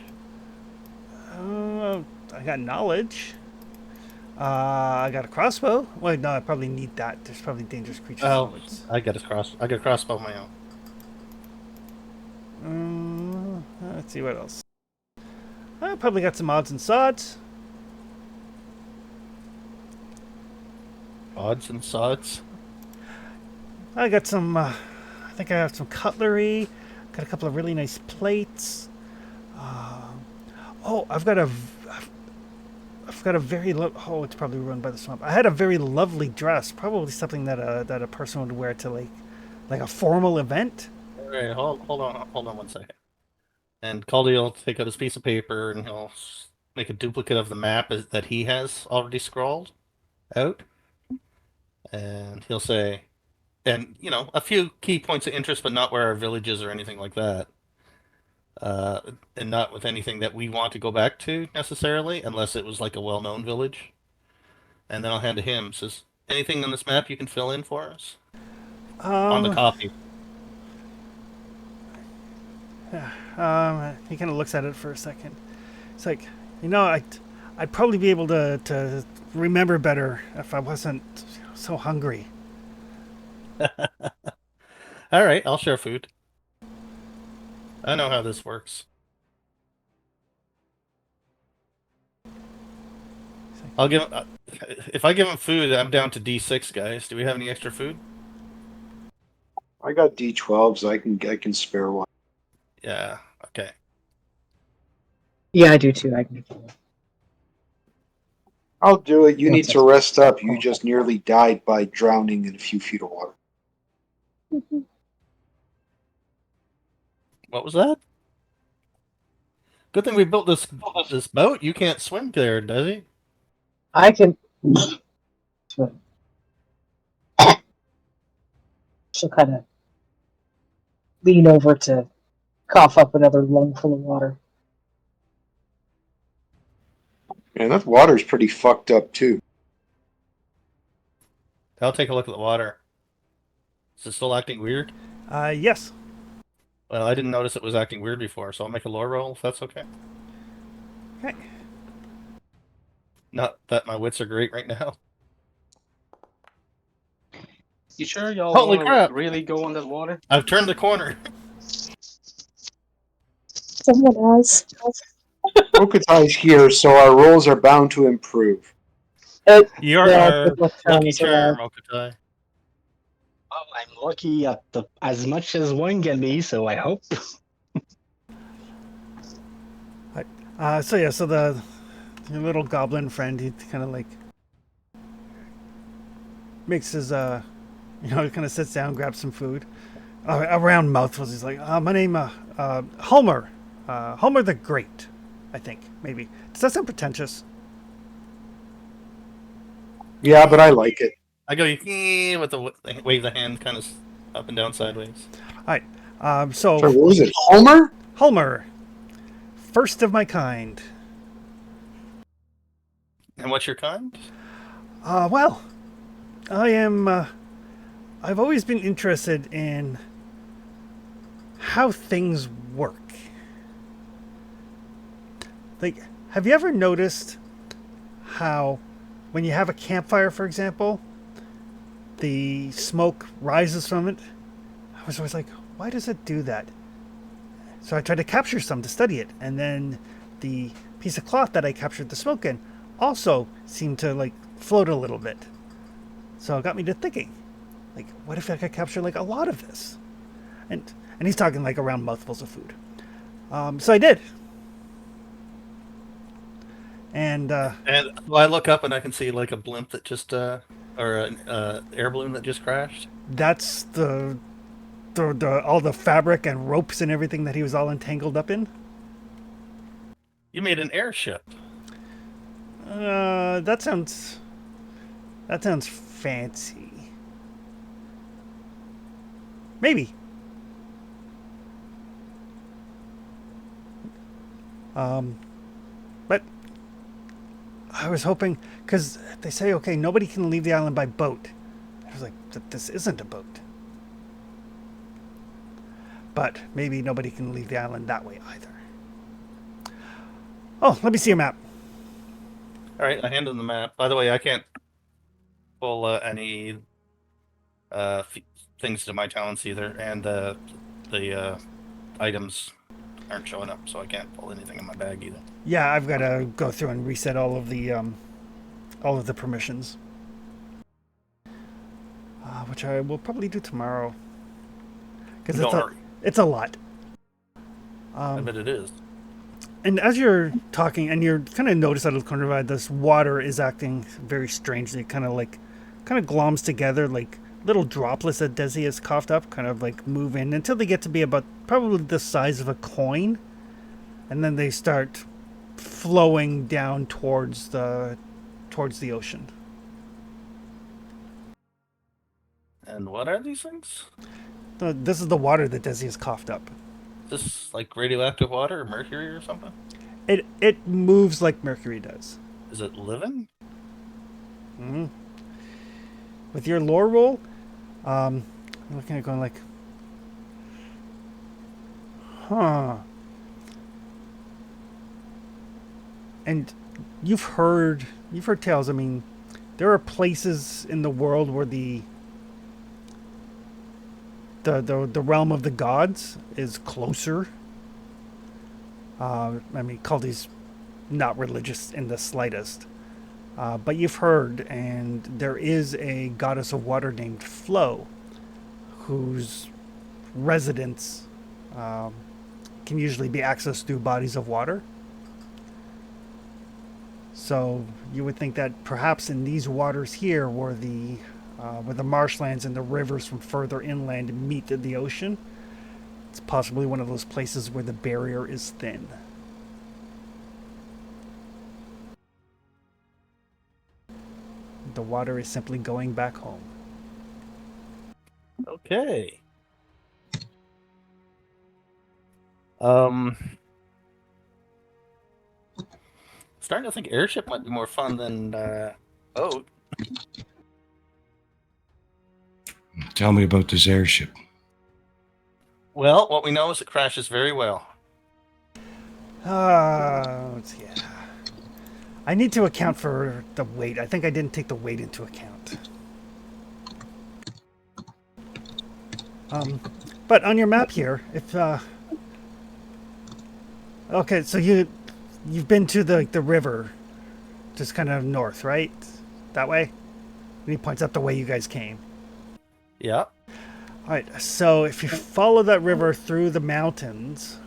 I got knowledge. I got a crossbow. Well, no, I probably need that. There's probably dangerous creatures. Oh, I got a crossbow of my own. Let's see what else. I probably got some odds and sods. Odds and sods? I got some. I think I have some cutlery. Got a couple of really nice plates. I've got a very it's probably ruined by the swamp. I had a very lovely dress, probably something that a person would wear to like a formal event. All right, hold on 1 second. And Caldy will take out his piece of paper and he'll make a duplicate of the map that he has already scrawled out. And he'll say, and a few key points of interest, but not where our villages or anything like that. And not with anything that we want to go back to necessarily, unless it was like a well-known village. And then I'll hand to him. Says, anything on this map you can fill in for us? On the copy. He kind of looks at it for a second. It's like, I'd probably be able to remember better if I wasn't so hungry. All right, I'll share food. I know how this works. I'll give. If I give him food, I'm down to D6, guys. Do we have any extra food? I got D12s. I can spare one. Yeah. Okay. Yeah, I do too. I can. I'll do it. You need to rest up. You just nearly died by drowning in a few feet of water. What was that? Good thing we built this boat. You can't swim there, does he? I can. She'll kind of lean over to cough up another lungful of water. Man, that water's pretty fucked up too. I'll take a look at the water. Is it still acting weird? Yes. Well, I didn't notice it was acting weird before, so I'll make a lore roll if that's okay. Okay. Not that my wits are great right now. You sure y'all Holy wanna crap. really go on that water? I've turned the corner. Someone else. Okatai's here, so our rolls are bound to improve. You're Yeah, good luck lucky charms are- charm, Okatai. Oh, I'm lucky at as much as one can be, so I hope. So the your little goblin friend, he kind of like makes his kind of sits down, grabs some food. Around mouthfuls, he's like, my name, Homer. Homer the Great, I think, maybe. Does that sound pretentious? Yeah, but I like it. I go with the wave the hand kind of up and down sideways. All right. So Sorry, what was it? Homer? Homer, first of my kind. And what's your kind? Well, I am. I've always been interested in how things work. Like, have you ever noticed how, when you have a campfire, for example, the smoke rises from it? I was always like, why does it do that? So I tried to capture some to study it, and then the piece of cloth that I captured the smoke in also seemed to like float a little bit. So it got me to thinking, like, what if I could capture like a lot of this? And he's talking like around mouthfuls of food. So I did. And I look up and I can see like a blimp that just or an air balloon that just crashed. that's the all the fabric and ropes and everything that he was all entangled up in. You made an airship. That sounds fancy. Maybe. But I was hoping, because they say, okay, nobody can leave the island by boat. I was like, this isn't a boat. But maybe nobody can leave the island that way either. Oh, let me see your map. All right, I hand him the map. By the way, I can't pull any things to my talents either, and the items aren't showing up, so I can't pull anything in my bag either. Yeah, I've got to go through and reset all of the permissions, which I will probably do tomorrow. Because it's a lot. I bet it is. And as you're talking, and you're kind of notice out of the corner of your eye, this water is acting very strangely. Kind of gloms together, like little droplets that Desi has coughed up, kind of like move in until they get to be about probably the size of a coin, and then they start flowing down towards the ocean. And what are these things? This is the water that Desi has coughed up. Is this like radioactive water or mercury or something? It moves like mercury does. Is it living? Mm-hmm. With your lore roll, I'm looking at going like, huh. And you've heard tales. I mean, there are places in the world where the realm of the gods is closer. I mean, Kaldi's not religious in the slightest. But you've heard, and there is a goddess of water named Flo, whose residence can usually be accessed through bodies of water. So you would think that perhaps in these waters here, where the marshlands and the rivers from further inland meet the ocean, it's possibly one of those places where the barrier is thin. The water is simply going back home. Okay. Starting to think airship might be more fun than boat. Tell me about this airship. Well, what we know is it crashes very well. Let's see. I need to account for the weight. I think I didn't take the weight into account. But on your map here, if okay, so you've been to the river, just kind of north, right? That way? And he points up the way you guys came. Yeah. Alright, so if you follow that river through the mountains,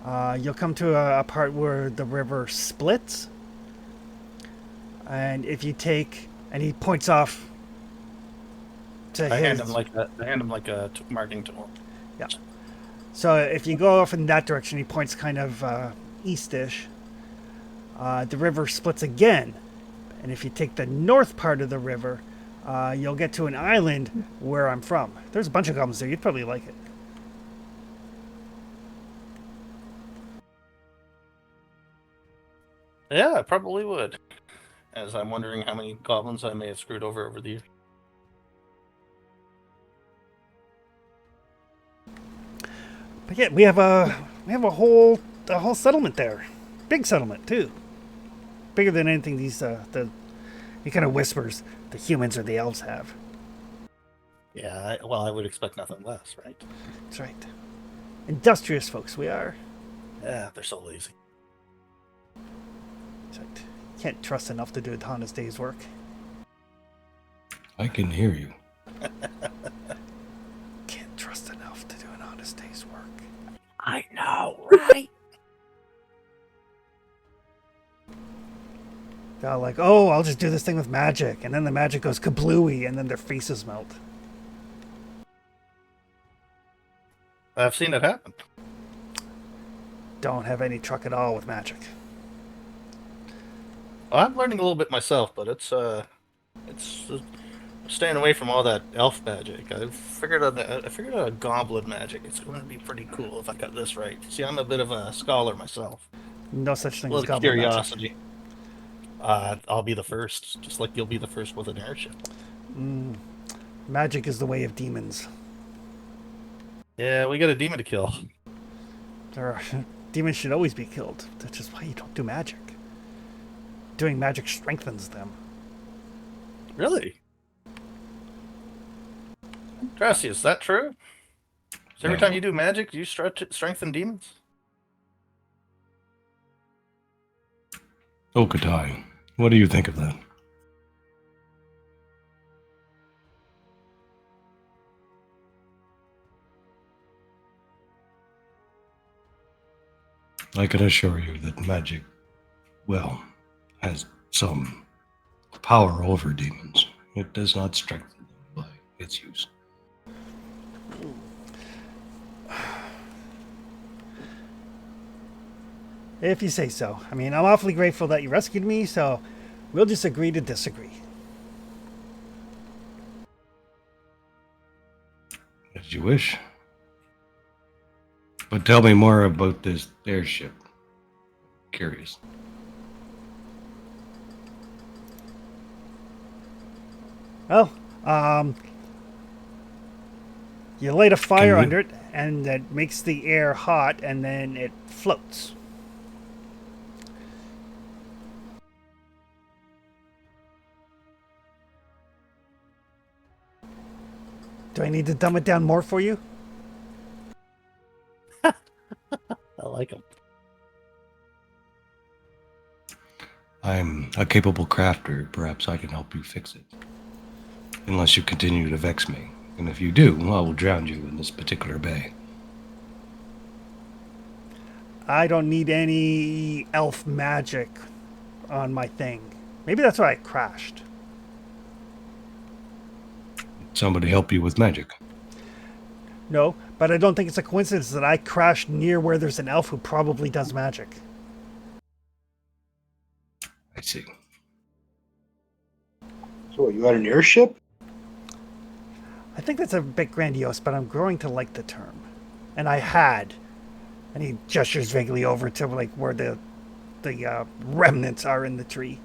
You'll come to a part where the river splits. And if you take, and he points off to I hand his. him like a marking tool. Yeah. So if you go off in that direction, he points kind of eastish. The river splits again. And if you take the north part of the river, you'll get to an island where I'm from. There's a bunch of goblins there. You'd probably like it. Yeah, I probably would. As I'm wondering how many goblins I may have screwed over the years. But yeah, we have a whole settlement there, big settlement too, bigger than anything he kind of whispers the humans or the elves have. Yeah, I would expect nothing less, right? That's right, industrious folks we are. Yeah, they're so lazy. That's right. Can't trust enough to do an honest day's work. I can hear you. Can't trust enough to do an honest day's work. I know, right? They're like, oh, I'll just do this thing with magic, and then the magic goes kablooey, and then their faces melt. I've seen it happen. Don't have any truck at all with magic. I'm learning a little bit myself, but it's staying away from all that elf magic. I figured out goblin magic. It's going to be pretty cool if I got this right. See, I'm a bit of a scholar myself. No such thing A as little goblin magic. curiosity. I'll be the first, just like you'll be the first with an airship. Magic is the way of demons. Yeah, we got a demon to kill. Demons should always be killed. That's just why you don't do magic. Doing magic strengthens them. Really? Dressy, is that true? So every No. time you do magic, you strengthen demons? Okatai, what do you think of that? I can assure you that magic, well, has some power over demons. It does not strengthen them by its use. If you say so. I mean, I'm awfully grateful that you rescued me, so we'll just agree to disagree. As you wish. But tell me more about this airship. Curious. Well, you light a fire Can we- under it, and that makes the air hot, and then it floats. Do I need to dumb it down more for you? I like them. I'm a capable crafter. Perhaps I can help you fix it. Unless you continue to vex me. And if you do, I will drown you in this particular bay. I don't need any elf magic on my thing. Maybe that's why I crashed. Somebody help you with magic. No, but I don't think it's a coincidence that I crashed near where there's an elf who probably does magic. I see. So you had an airship? I think that's a bit grandiose, but I'm growing to like the term. And I had. And he gestures vaguely over to like where the remnants are in the tree.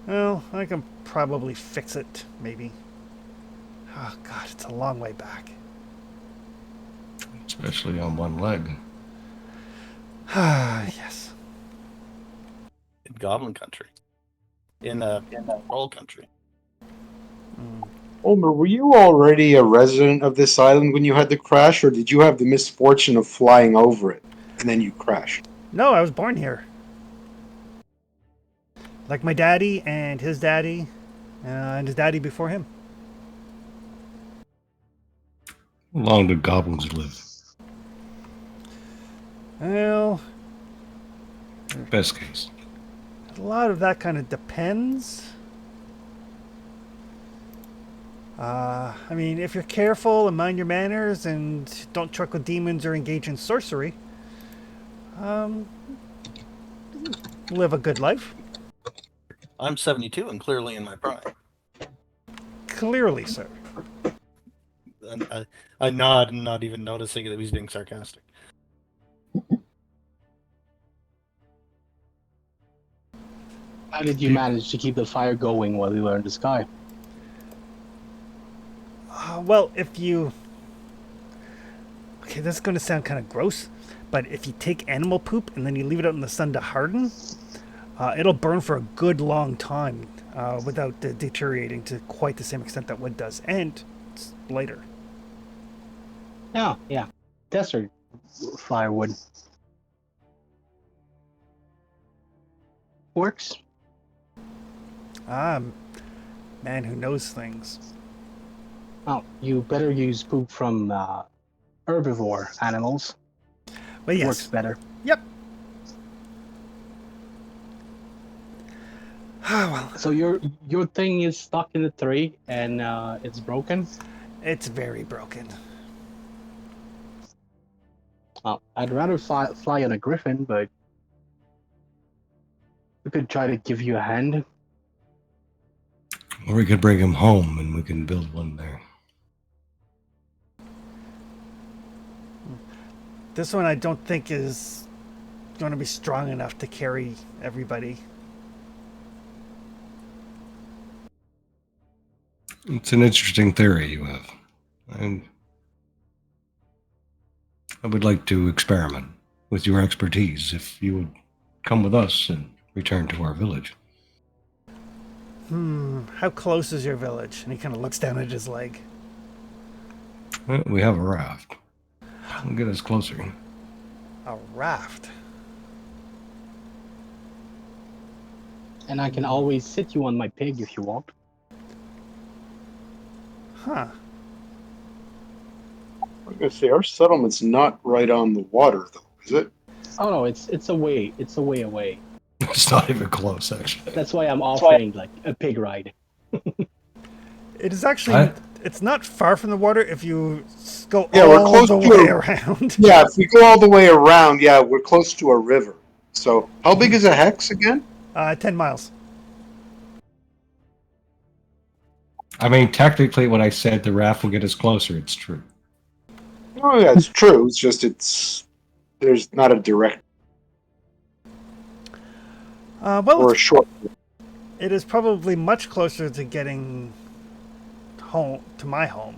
Well, I can probably fix it, maybe. Oh god, it's a long way back. Especially on one leg. Ah, yes. In Goblin Country. In Troll Country. Omer, were you already a resident of this island when you had the crash, or did you have the misfortune of flying over it and then you crashed? No, I was born here. Like my daddy and his daddy before him. How long do goblins live? Well, Best case. a lot of that kind of depends. I mean, if you're careful and mind your manners and don't truck with demons or engage in sorcery, live a good life. I'm 72 and clearly in my prime. Clearly, sir. And I nod, not even noticing that he's being sarcastic. How did you manage to keep the fire going while we were in the sky? Well, if you... Okay, this is going to sound kind of gross, but if you take animal poop and then you leave it out in the sun to harden, it'll burn for a good long time without deteriorating to quite the same extent that wood does, and it's lighter. Oh, yeah. Desert firewood. Works. Man who knows things. Oh, you better use poop from herbivore animals. But yes. Works better. Yep. Well, So your thing is stuck in the tree and it's broken? it's very broken. I'd rather fly on a griffin, but we could try to give you a hand. Or we could bring him home and we can build one there. This one I don't think is going to be strong enough to carry everybody. It's an interesting theory you have. I would like to experiment with your expertise if you would come with us and return to our village. How close is your village? And he kind of looks down at his leg. Well, we have a raft. It'll get us closer. A raft? And I can always sit you on my pig if you want. Huh. I was gonna say our settlement's not right on the water, though, is it? Oh no, it's a way away. It's not even close, actually. That's why I'm offering like a pig ride. It is actually... It's not far from the water if you go Yeah, we're all close the to way it. around. Yeah, if we go all the way around, yeah, we're close to a river. So, how big is a hex again? 10 miles. I mean, technically, when I said the raft will get us closer, it's true. Oh, yeah, it's true. It's just there's not a direct Well, or a short. it is probably much closer to getting home to my home.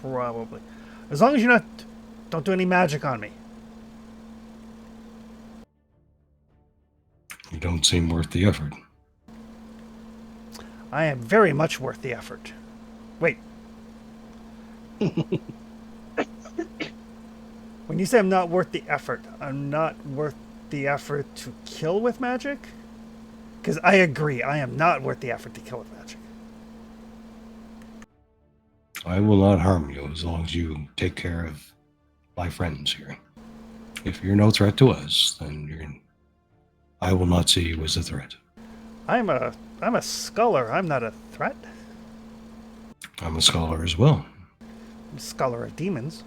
Probably. As long as you don't do any magic on me. You don't seem worth the effort. I am very much worth the effort. Wait. When you say I'm not worth the effort, I'm not worth the effort to kill with magic? Because I agree, I am not worth the effort to kill with magic. I will not harm you as long as you take care of my friends here. If you're no threat to us, then I will not see you as a threat. I'm a scholar, I'm not a threat. I'm a scholar as well. I'm a scholar of demons.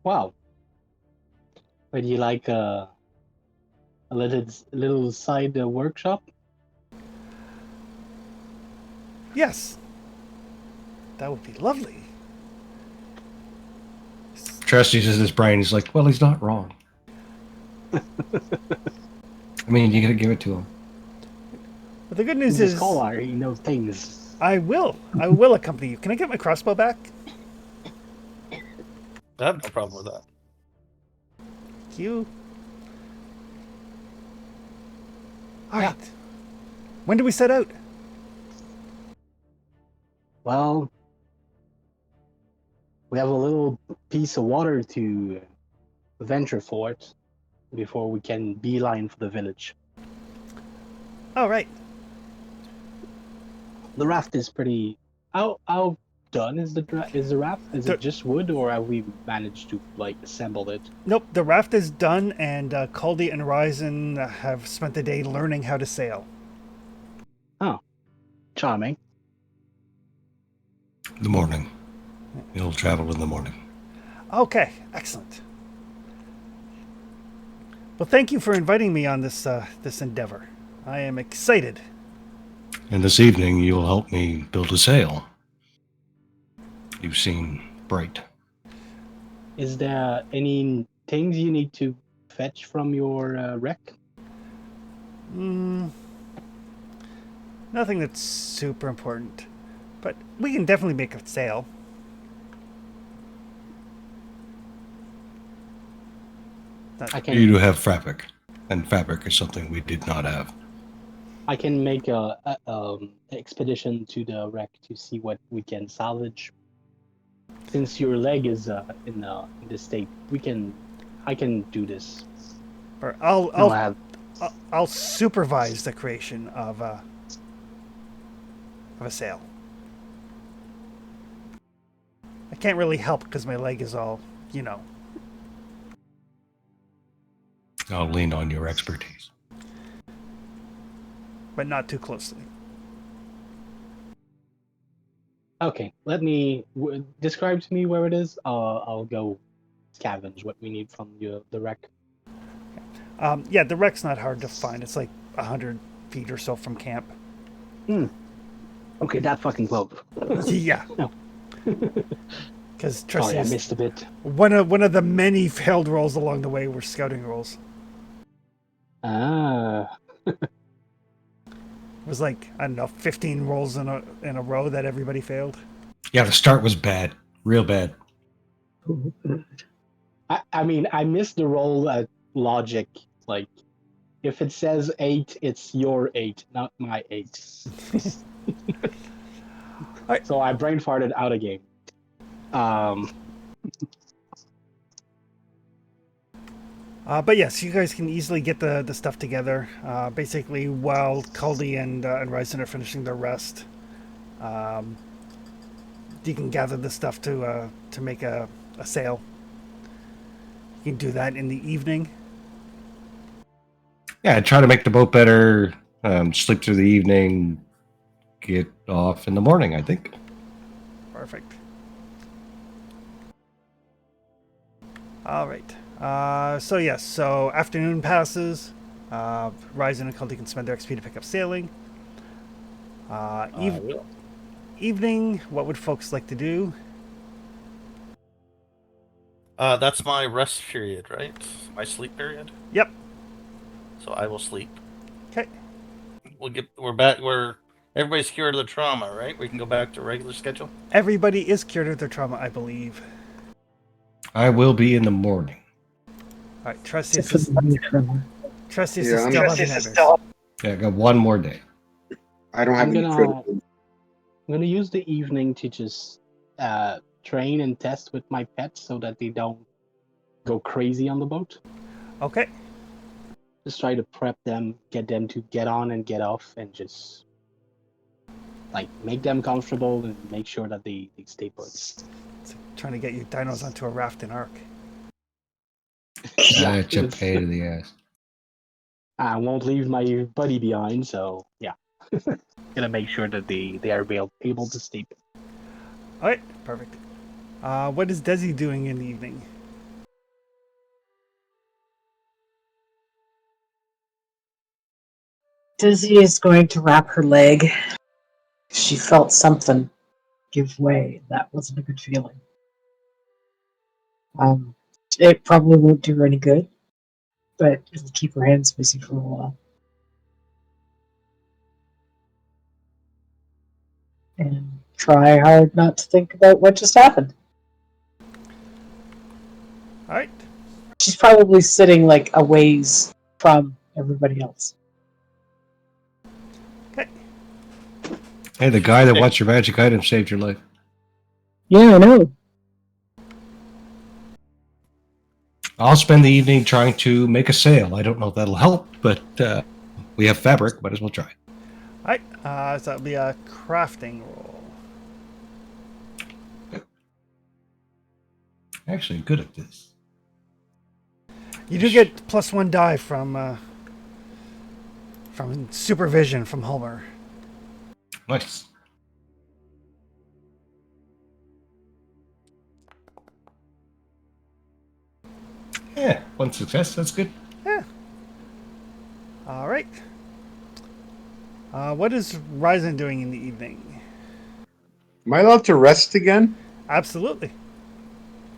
Wow. Would you like a little side workshop? Yes. That would be lovely. Trusty says his brain is like, well, he's not wrong. I mean, you gotta give it to him. But the good news He's a is scholar, he knows things. I will accompany you. Can I get my crossbow back? I have no problem with that. Thank you. Alright. When do we set out? Well, we have a little piece of water to venture for it before we can beeline for the village. Oh, right. The raft is pretty. How done is the raft? Is The- it just wood, or have we managed to like assemble it? Nope, the raft is done, and Caldy and Ryzen have spent the day learning how to sail. Oh, charming. The morning. You'll travel in the morning. Okay, excellent. Well, thank you for inviting me on this this endeavor. I am excited. And this evening, you'll help me build a sail. You seem bright. Is there any things you need to fetch from your wreck? Nothing that's super important, but we can definitely make a sail. I can. You do have fabric, and fabric is something we did not have. I can make a expedition to the wreck to see what we can salvage. Since your leg is in the state, I can do this. Or No, I'll supervise the creation of a sail. I can't really help because my leg is all, you know. I'll lean on your expertise. But not too closely. Okay, let me describe to me where it is. I'll go scavenge what we need from the wreck. Yeah, the wreck's not hard to find. It's like 100 feet or so from camp. Okay, that fucking close. Yeah. No. Because Sorry, I Trusty's missed a bit. one of the many failed rolls along the way were scouting rolls. Ah, It was like, I don't know, 15 rolls in a row that everybody failed. Yeah, the start was bad. Real bad. I mean, I missed the roll logic. Like, if it says 8, it's your 8, not my 8. Alright. So I brain farted out a game. But yes, you guys can easily get the stuff together. Basically, while Caldy and Ryzen are finishing their rest, you can gather the stuff to make a sail. You can do that in the evening. Yeah, try to make the boat better. Sleep through the evening. Get off in the morning, I think. Perfect. All right. So afternoon passes. Ryzen and Caldy can spend their XP to pick up sailing. Evening, what would folks like to do? That's my rest period, right? My sleep period. Yep. So I will sleep. Okay. We're back. Everybody's cured of the trauma, right? We can go back to regular schedule. Everybody is cured of their trauma, I believe. I will be in the morning. All right, Trustius Except for is, the money tremor. Trustius Yeah, is I'm- still on the nethers. Yeah, I got one more day. I don't have I'm any gonna- critical. I'm gonna use the evening to just train and test with my pets so that they don't go crazy on the boat. Okay. Just try to prep them, get them to get on and get off, and just like make them comfortable and make sure that they stay put. It's trying to get you dinos onto a raft in Ark. Such a it's- pain in the ass. I won't leave my buddy behind, so yeah. Gonna make sure that they are able to stay put. All right, perfect. What is Desi doing in the evening? Dizzy is going to wrap her leg. She felt something give way. That wasn't a good feeling. It probably won't do her any good, but it'll keep her hands busy for a while. And try hard not to think about what just happened. All right. She's probably sitting like a ways from everybody else. Okay. Hey, the guy that wants your magic item saved your life. Yeah, I know. I'll spend the evening trying to make a sail. I don't know if that'll help, but We have fabric. Might as well try. Alright, so that'll be a crafting roll. Actually, good at this. You do get +1 die from supervision from Homer. Nice. Yeah, 1 success. That's good. Yeah. Alright. What is Ryzen doing in the evening? Am I allowed to rest again? Absolutely.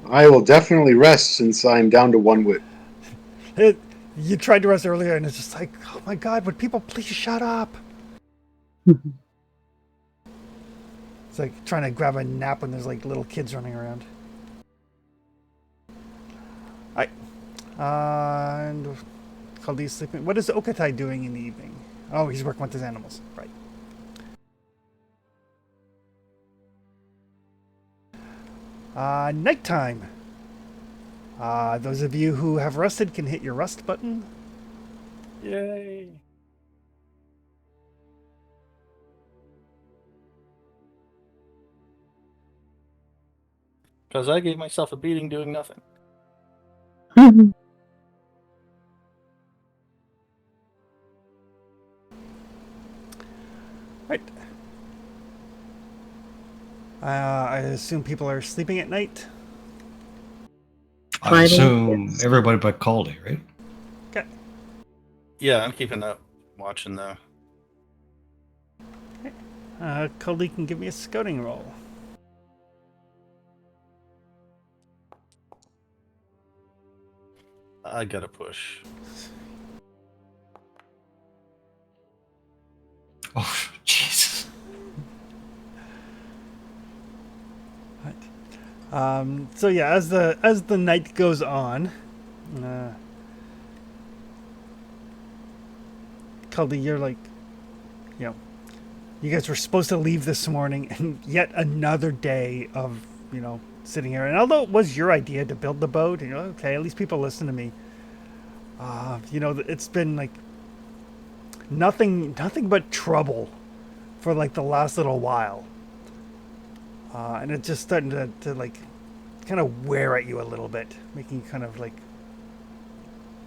I will definitely rest since I'm down to 1 wit. You tried to rest earlier, and it's just like, oh my god, would people please shut up? It's like trying to grab a nap when there's like little kids running around. Alright. And Kaldi's sleeping. What is Okatai doing in the evening? Oh, he's working with his animals. Right. Nighttime. Those of you who have rested can hit your rest button. Yay! Because I gave myself a beating doing nothing. Right. I assume people are sleeping at night. I Finally, assume yes. everybody but Caldy, right? Okay. Yeah, I'm keeping up, watching though. Kaldi can give me a scouting roll. I gotta push. Oh, Jesus. So yeah, as the night goes on, Kaldi, you're like, you know, you guys were supposed to leave this morning, and yet another day of, you know, sitting here. And although it was your idea to build the boat, and you're like, okay, at least people listen to me. You know, it's been like nothing but trouble for like the last little while. And it's just starting to like kind of wear at you a little bit, making you kind of like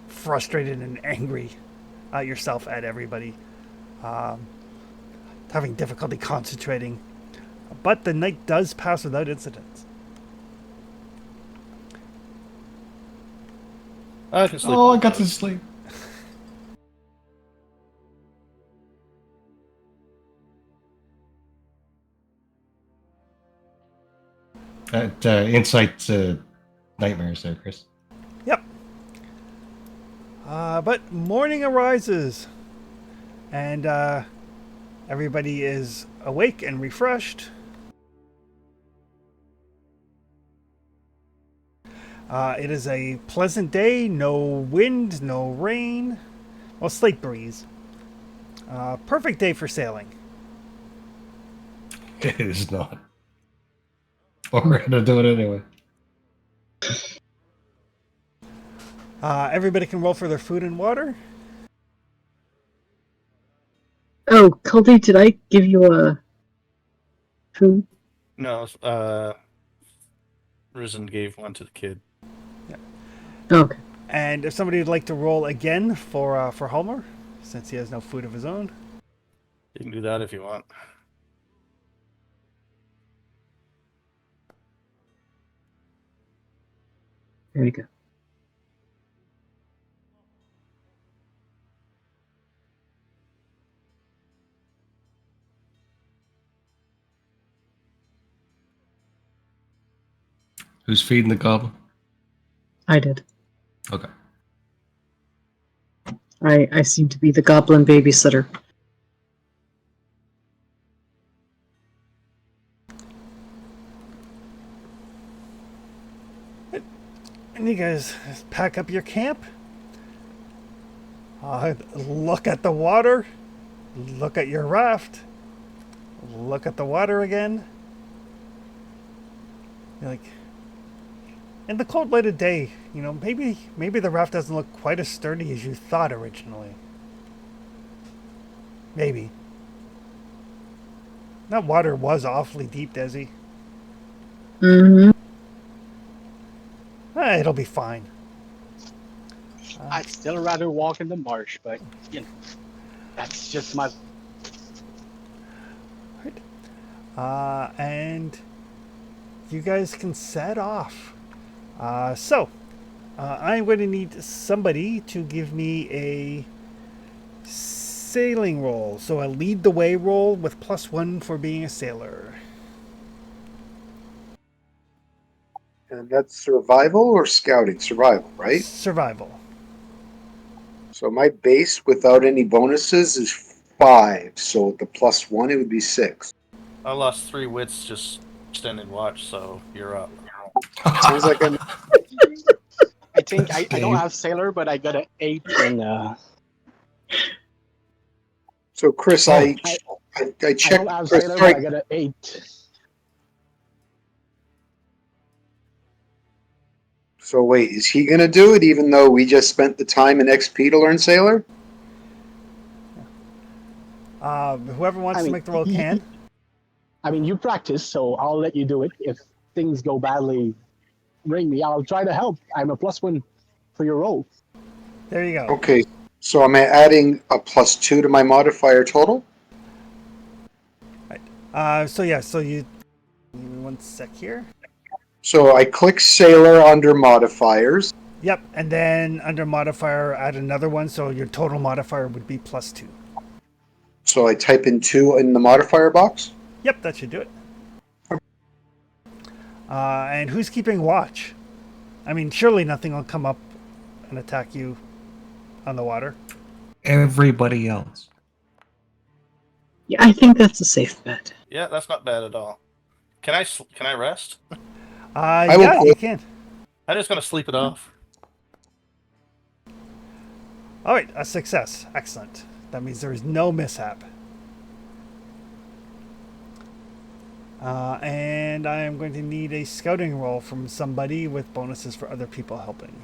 frustrated and angry at yourself, at everybody, having difficulty concentrating. But the night does pass without incidents. I can sleep. Oh, on I got the to sleep. That insight nightmares there, Chris. Yep. But morning arises, and everybody is awake and refreshed. It is a pleasant day, no wind, no rain, well, slight breeze. Perfect day for sailing. It is not. But we're gonna do it anyway. Everybody can roll for their food and water. Oh, Culty, did I give you a food? No, Risen gave one to the kid. Okay. And if somebody would like to roll again for Homer, since he has no food of his own. You can do that if you want. There you go. Who's feeding the goblin? I did. Okay. I seem to be the goblin babysitter. And you guys pack up your camp. Look at the water. Look at your raft. Look at the water again. You're like, in the cold light of day, you know, maybe the raft doesn't look quite as sturdy as you thought originally. Maybe. That water was awfully deep, Desi. Mm-hmm. It'll be fine. I'd still rather walk in the marsh, but you know, that's just my. And you guys can set off. I'm going to need somebody to give me a sailing roll. So a lead the way roll with +1 for being a sailor. And that's survival or scouting? Survival, right? Survival. So my base without any bonuses is 5. So with the +1, it would be 6. I lost 3 wits just standing watch, so you're up. Sounds like I'm. I think I don't Dave. have sailor, but I got an 8 in. So Chris, I I I checked. don't have Chris, sailor, sorry, but I got an 8. so wait, is he gonna do it even though we just spent the time in XP to learn sailor? Whoever wants to make the roll can. I mean, you practice, so I'll let you do it. If things go badly, ring me. I'll try to help. I'm a +1 for your roll. There you go. Okay, so am I adding a +2 to my modifier total? So you. Give me 1 sec here. So I click sailor under modifiers. Yep, and then under modifier, add another one, so your total modifier would be +2. So I type in 2 in the modifier box. Yep, that should do it. And who's keeping watch? I mean, surely nothing will come up and attack you on the water. Everybody else. Yeah, I think that's a safe bet. Yeah, that's not bad at all. Can I rest? I will Yeah, put- you can. I'm just gonna sleep it off. All right, a success. Excellent. That means there is no mishap. And I am going to need a scouting roll from somebody with bonuses for other people helping.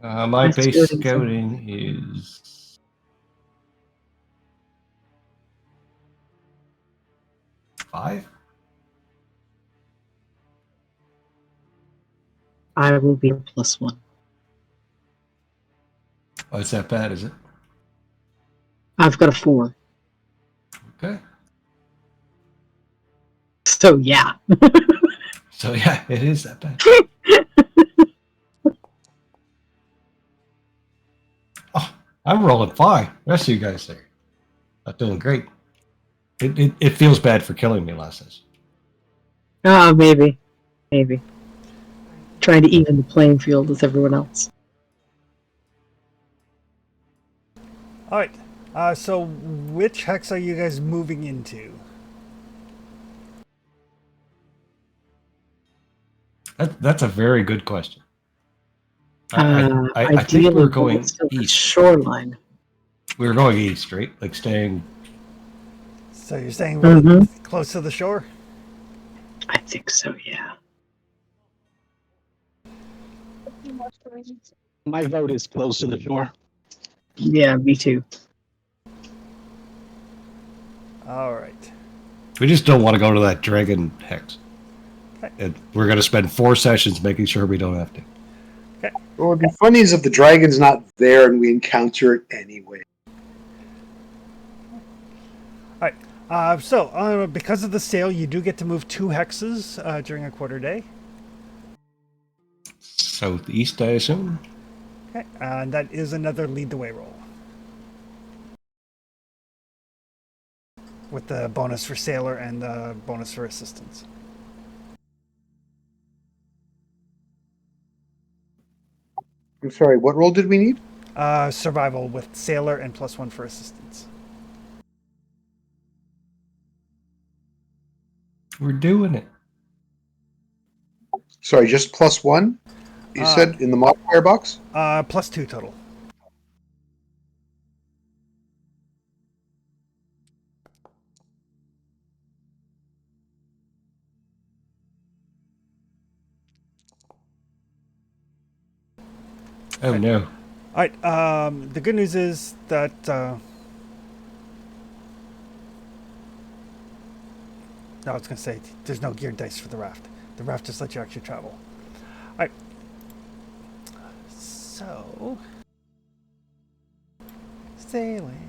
My That's base good. scouting is 5. I will be a +1. Oh, it's that bad, is it? I've got a 4. Okay. So yeah. So yeah, it is that bad. Oh, I'm rolling 5. The rest of you guys are not doing great. It feels bad for killing me last session. Maybe. Trying to even the playing field with everyone else. All right. So which hex are you guys moving into? That's a very good question. Ideally, I think we're going it's still the east. shoreline. We were going east, right? Like staying. So you're staying really Mhm. close to the shore? I think so, yeah. My vote is close to the shore. Yeah, me too. All right. We just don't want to go to that dragon hex. Okay. And we're going to spend 4 sessions making sure we don't have to. What would be funny is if the dragon's not there and we encounter it anyway. All right. Because of the sale, you do get to move 2 hexes during a quarter day. Southeast, I assume. Okay. And that is another lead the way roll. With the bonus for sailor and the bonus for assistance. I'm sorry, what role did we need? Survival with sailor and +1 for assistance. We're doing it. Sorry, just +1? You said in the modifier box? +2 total. Oh no. All right. The good news is that no, I was gonna say there's no geared dice for the raft. The raft just lets you actually travel. All right. So sailing,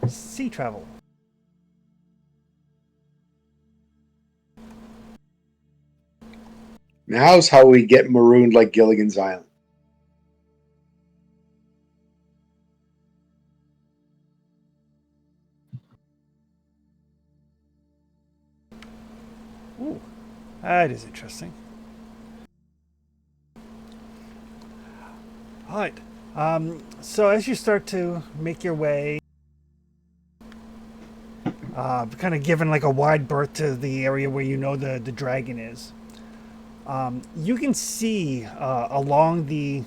sea travel. Now's how we get marooned like Gilligan's Island. Ooh, that is interesting. All right. So as you start to make your way, kind of given like a wide berth to the area where you know the dragon is, you can see along the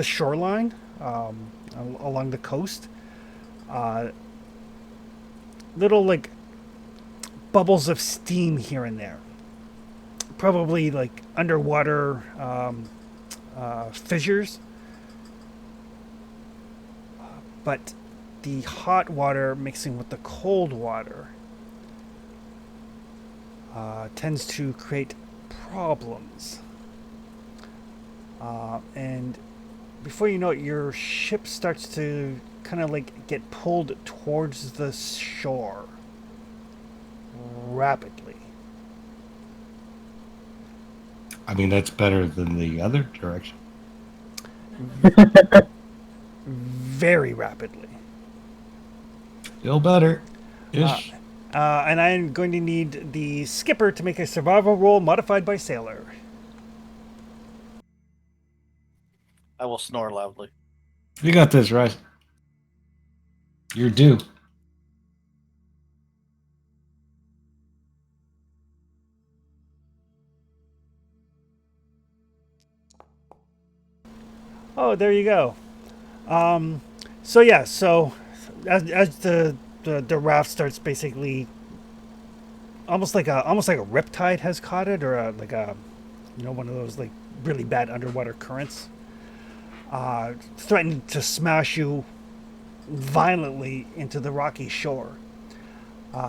shoreline, along the coast, little like bubbles of steam here and there. Probably like underwater fissures. But the hot water mixing with the cold water tends to create problems. And before you know it, your ship starts to kind of like get pulled towards the shore rapidly. I mean, that's better than the other direction. Very rapidly. Still better. Ish. And I'm going to need the skipper to make a survival roll modified by sailor. I will snore loudly. You got this, right? You're due. Oh, there you go. So yeah, so as the raft starts basically almost like a riptide has caught it, or like a one of those like really bad underwater currents, threatening to smash you violently into the rocky shore.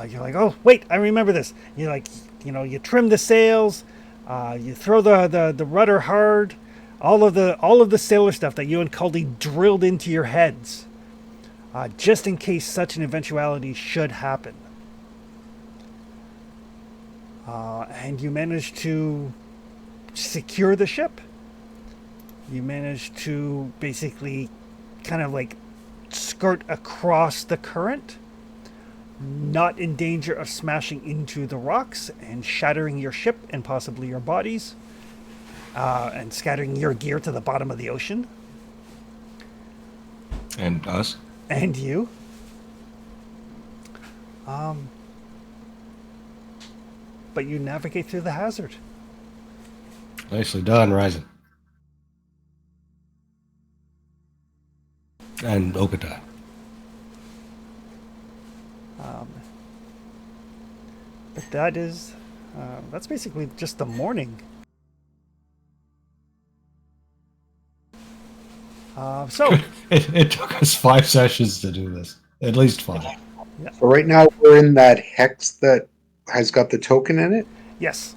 You're like, oh wait, I remember this. You like, you trim the sails, you throw the rudder hard, all of the sailor stuff that you and Caldy drilled into your heads, just in case such an eventuality should happen. And you manage to secure the ship. You manage to basically kind of like skirt across the current, not in danger of smashing into the rocks and shattering your ship and possibly your bodies, and scattering your gear to the bottom of the ocean. And us. And you. But you navigate through the hazard. Nicely done, Ryzen. And Okata. But that's basically just the morning. So It took us 5 sessions to do this. At least 5. So right now we're in that hex that has got the token in it. yes.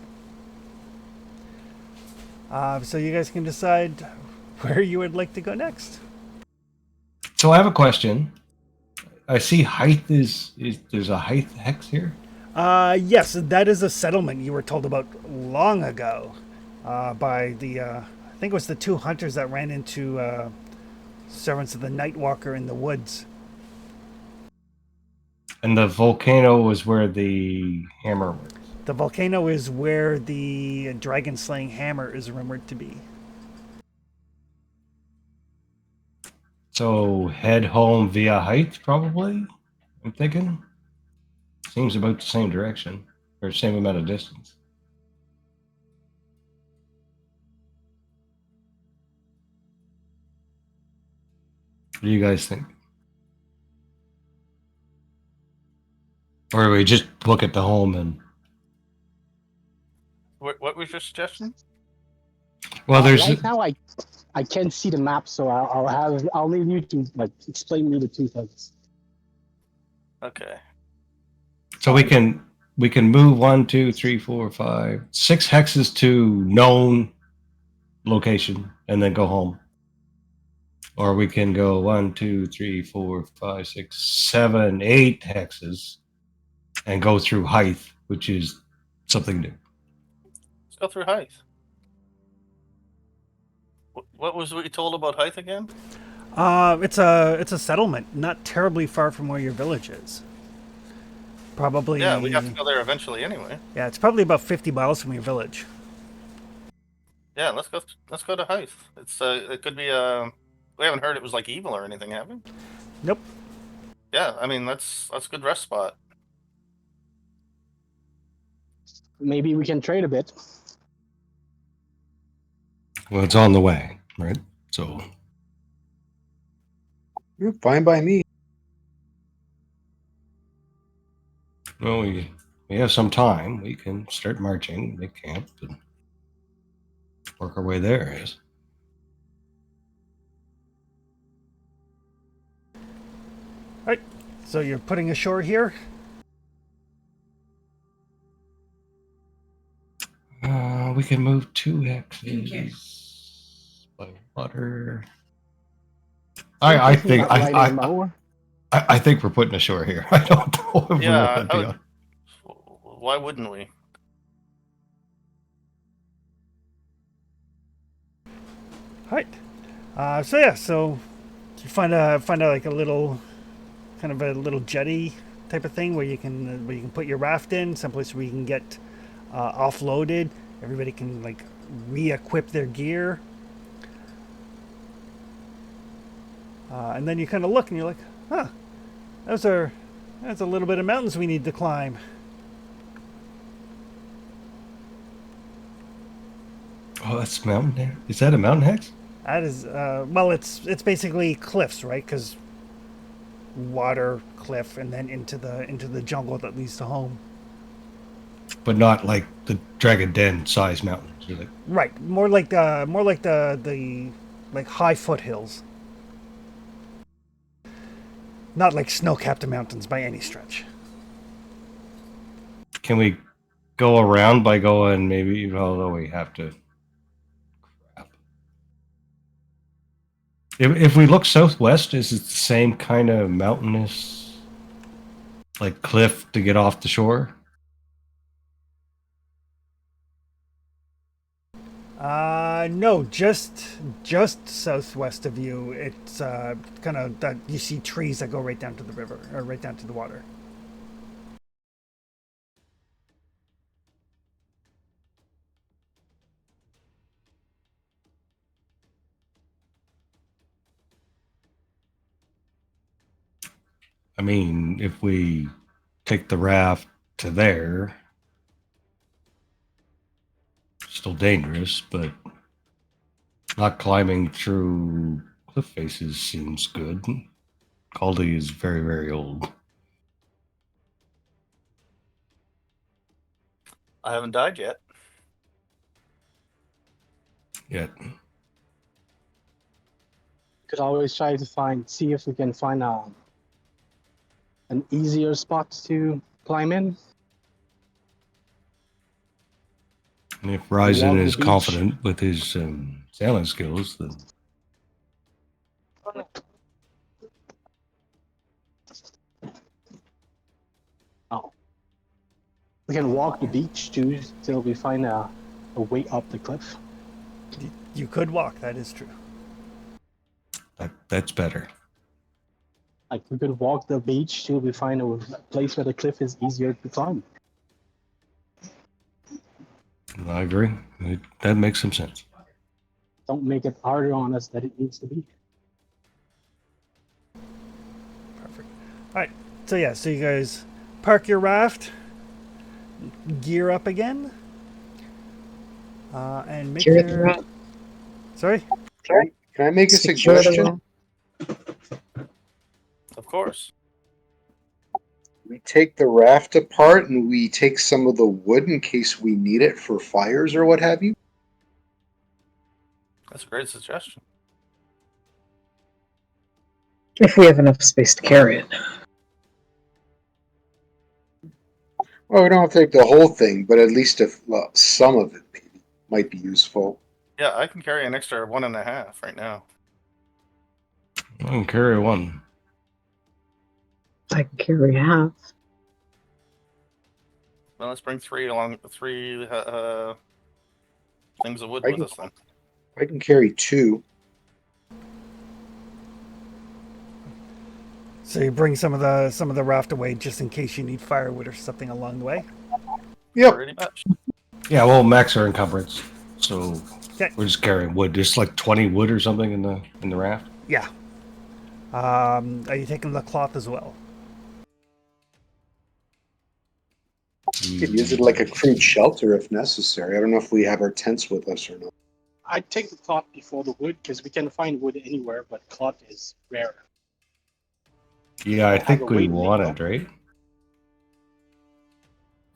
So you guys can decide where you would like to go next. So I have a question. I see height is there's a height hex here? Yes, that is a settlement you were told about long ago, by the I think it was the 2 hunters that ran into servants of the Nightwalker in the woods. And the volcano was where the hammer was. The volcano is where the dragon slaying hammer is rumored to be. So head home via height, probably. I'm thinking. Seems about the same direction or same amount of distance. What do you guys think? Or do we just look at the home and What was your suggestion? Well, there's right now I can't see the map, so I'll leave you to like explain me the two things. Okay. so we can move 1, 2, 3, 4, 5, 6 hexes to known location and then go home. Or we can go 1, 2, 3, 4, 5, 6, 7, 8 hexes and go through Hythe, which is something new. Let's go through Hythe. What was we told about Hythe again? It's a settlement, not terribly far from where your village is. Probably. Yeah, we have to go there eventually anyway. Yeah, it's probably about 50 miles from your village. Yeah, let's go to Hythe. It's it could be we haven't heard it was like evil or anything, have we? Nope. Yeah, I mean that's a good rest spot. Maybe we can trade a bit. Well, it's on the way, right? So You're fine by me. well, we have some time. We can start marching, make camp, and work our way there. Yes. Right. So you're putting ashore here? We can move 2 hexes by water. I think Right on the mower. I think we're putting ashore here. I don't know if Yeah, we want to why wouldn't we? Right. So yeah, so you find a like a little, kind of a little jetty type of thing where you can put your raft in, someplace where you can get offloaded. Everybody can like re-equip their gear, and then you kind of look and you're like, huh, that's a little bit of mountains we need to climb. Oh, that's mountain. Is that a mountain hex? That is, well, it's basically cliffs, right? Because water, cliff, and then into the jungle that leads to home. But not like the Dragon Den size mountains. Like, Right, more like the like high foothills, not like snow-capped mountains by any stretch. can we go around by going maybe? Although we have to. Crap. If we look southwest, is it the same kind of mountainous, like cliff to get off the shore? No, just southwest of you. It's kind of that you see trees that go right down to the river or right down to the water. I mean, if we take the raft to there, still dangerous, but not climbing through cliff faces seems good. Caldy is very, very old. I haven't died yet. Yet. Could always try to see if we can find an easier spot to climb in. And if Ryzen Along the is beach. confident with his sailing skills, then Oh. We can walk the beach too till we find a way up the cliff. You could walk. That is true. that's better. Like we could walk the beach till we find a place where the cliff is easier to climb. I agree. That makes some sense. Don't make it harder on us than it needs to be. Perfect. All right. So yeah, so you guys park your raft, gear up again, and make Secure the your. raft. Sorry. Can I make a Secure the suggestion? raft. Of course. We take the raft apart and we take some of the wood in case we need it for fires or what have you. That's a great suggestion. If we have enough space to carry it. Well, we don't have to take the whole thing, but at least if some of it maybe might be useful. Yeah, I can carry an extra 1.5 right now. I can carry one. I can carry half. Well, let's bring three things of wood I with can- us then. I can carry 2. So you bring some of the raft away just in case you need firewood or something along the way. Yep. Pretty much. Yeah, well, max our encumbrance, so Okay. we're just carrying wood. There's like 20 wood or something in the raft. Yeah. Are you taking the cloth as well? You could use it like a crude shelter if necessary. I don't know if we have our tents with us or not. I'd take the cloth before the wood because we can find wood anywhere, but cloth is rare. Yeah, I Have think a we weight want limit. it, right?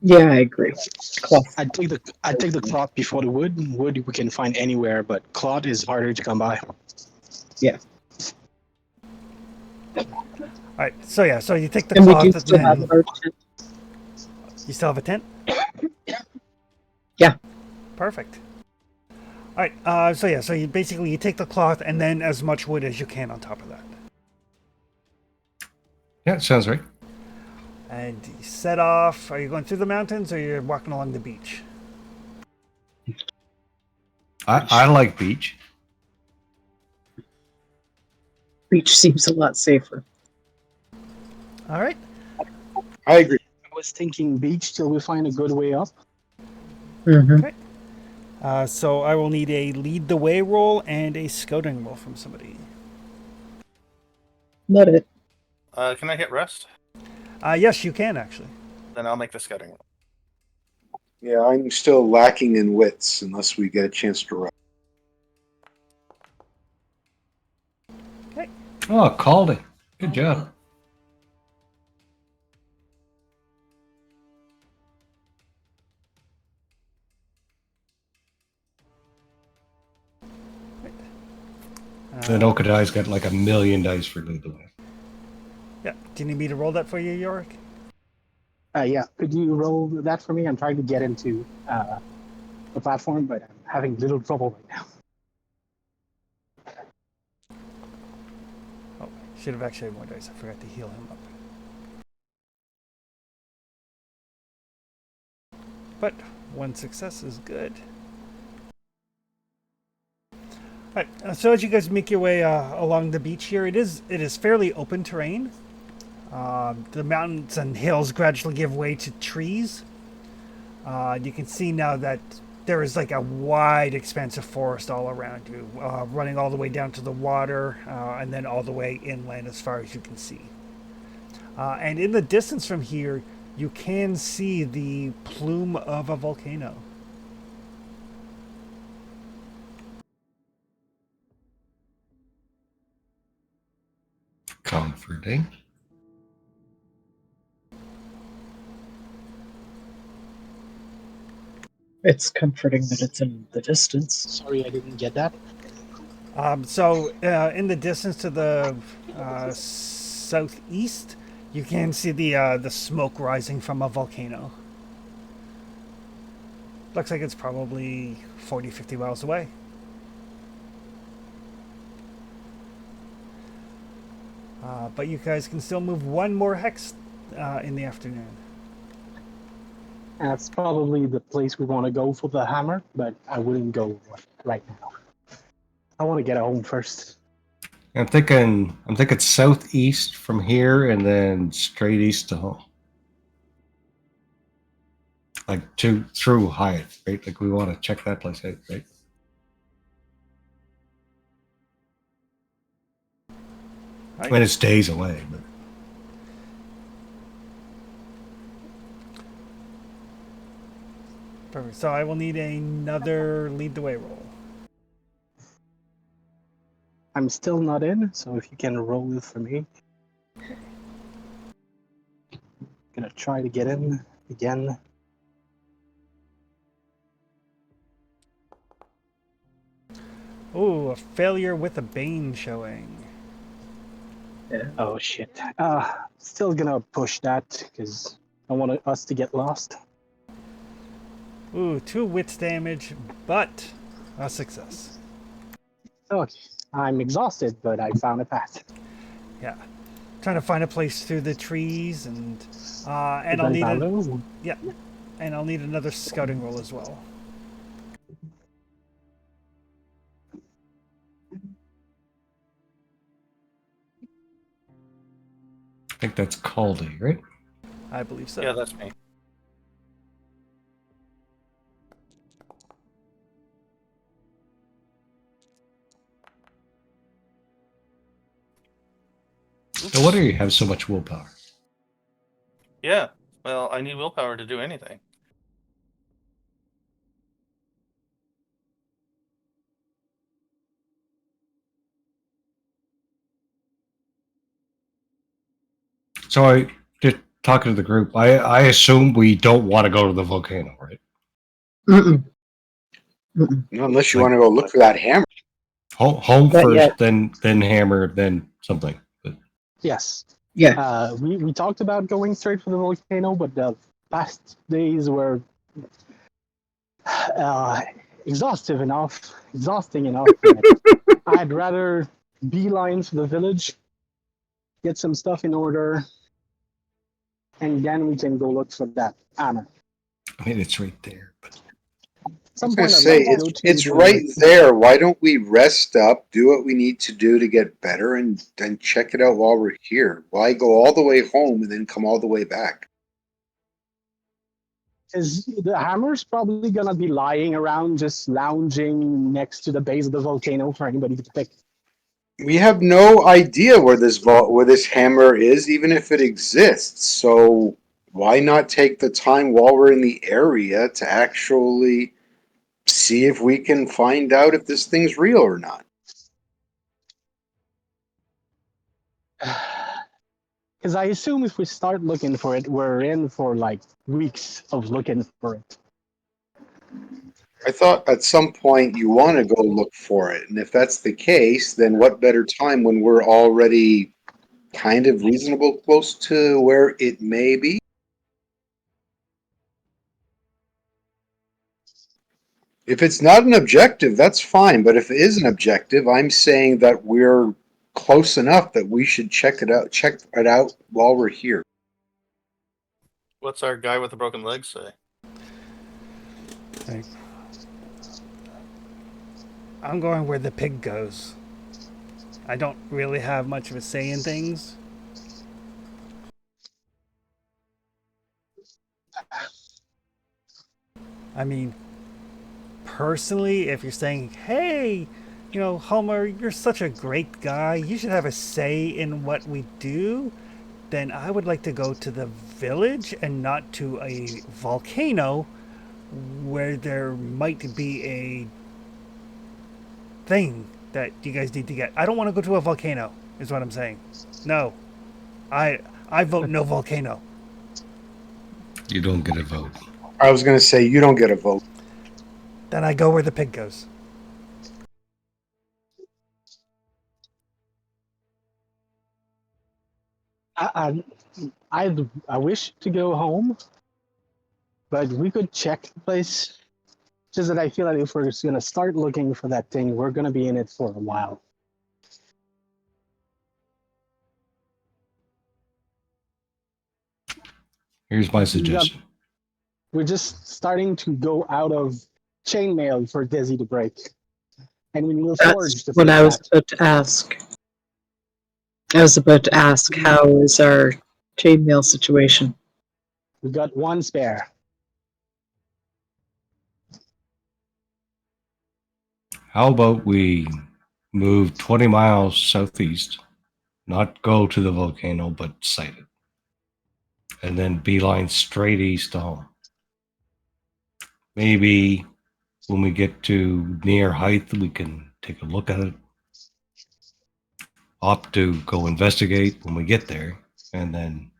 Yeah, I agree. Cloth. I'd take the cloth before the wood. Wood we can find anywhere, but cloth is harder to come by. All right. So yeah. So you take the And we cloth do still and have then our tent. you still have a tent. Yeah. Perfect. All right. So yeah. So you basically take the cloth and then as much wood as you can on top of that, Yeah, it sounds right. and you set off. Are you going through the mountains or you're walking along the beach? I like beach. Beach seems a lot safer. All right. I agree. I was thinking beach till we find a good way up. Mm-hmm. So I will need a lead the way roll and a scouting roll from somebody. Not it. Can I hit rest? Yes, you can actually. Then I'll make the scouting roll. Yeah, I'm still lacking in wits unless we get a chance to rest. Oh, called it. Good job. And Okadai's got like 1,000,000 dice for lead the way. Yeah. Do you need me to roll that for you, Yorick? Yeah, could you roll that for me? I'm trying to get into the platform, but I'm having little trouble right now. Oh, should have actually had more dice. I forgot to heal him up. But one success is good. All right. So as you guys make your way along the beach here, it is fairly open terrain. The mountains and hills gradually give way to trees. You can see now that there is like a wide expanse of forest all around you, running all the way down to the water and then all the way inland as far as you can see. And in the distance from here, you can see the plume of a volcano. Comforting. It's comforting that it's in the distance. Sorry, I didn't get that. So in the distance to the southeast, you can see the smoke rising from a volcano. Looks like it's probably 40, 50 miles away. But you guys can still move one more hex in the afternoon. That's probably the place we want to go for the hammer, but I wouldn't go right now. I want to get home first. I'm thinking southeast from here and then straight east to home. Like through Hyatt, right? Like we want to check that place out, right? I mean, it's days away, but Perfect. So I will need another lead the way roll. I'm still not in, so if you can roll it for me. Gonna try to get in again. Oh, a failure with a Bane showing. Oh shit. Still gonna push that because I want us to get lost. Ooh, 2 wits damage, but a success. Okay. I'm exhausted, but I found a path. Yeah. Trying to find a place through the trees, and I'll need and I'll need another scouting roll as well. I think that's Caldy, right? I believe so. Yeah, that's me. No wonder you have so much willpower. Yeah. Well, I need willpower to do anything. So I just talking to the group. I assume we don't want to go to the volcano, right? Mm-mm. Unless you Like- want to go look for that hammer. Home Not first, yet. then hammer, then something. But Yes. Yeah. We talked about going straight for the volcano, but the past days were exhausting enough. I'd rather beeline for the village, get some stuff in order, and then we can go look for that hammer. I mean, it's right there. But I was going to say, it's right there. Why don't we rest up, do what we need to do to get better, and then check it out while we're here? Why go all the way home and then come all the way back? Because the hammer's probably gonna be lying around, just lounging next to the base of the volcano for anybody to pick. We have no idea where this hammer is, even if it exists. So why not take the time while we're in the area to actually see if we can find out if this thing's real or not? Because I assume if we start looking for it, we're in for like weeks of looking for it. I thought at some point you want to go look for it. And if that's the case, then what better time when we're already kind of reasonable close to where it may be? If it's not an objective, that's fine. But if it is an objective, I'm saying that we're close enough that we should check it out while we're here. What's our guy with the broken leg say? Like, I'm going where the pig goes. I don't really have much of a say in things. I mean, personally, if you're saying, hey, Homer, you're such a great guy, you should have a say in what we do, then I would like to go to the village and not to a volcano where there might be a thing that you guys need to get. I don't want to go to a volcano, is what I'm saying. No. I vote no volcano. you don't get a vote. I was going to say, you don't get a vote. Then I go where the pig goes. I wish to go home, but we could check the place. Just that I feel like if we're just gonna start looking for that thing, we're gonna be in it for a while. Here's my suggestion. We're just starting to go out of chainmail for Desi to break, and we need a forge That's to what fix I was that. about to ask. I was about to ask, how is our chainmail situation? We got one spare. How about we move 20 miles southeast, not go to the volcano, but sight it, and then beeline straight east to home. Maybe when we get to near height, we can take a look at it. Opt to go investigate when we get there, and then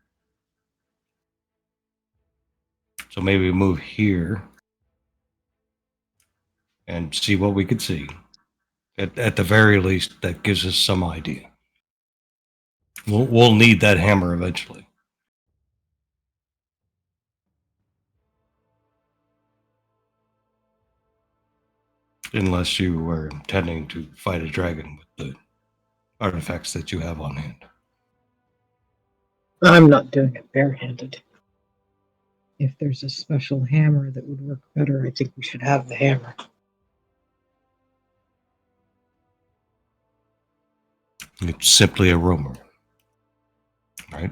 so maybe we move here and see what we could see. At the very least, that gives us some idea. We'll need that hammer eventually. Unless you were intending to fight a dragon with the artifacts that you have on hand. I'm not doing it barehanded. If there's a special hammer that would work better, I think we should have the hammer. It's simply a rumor, right?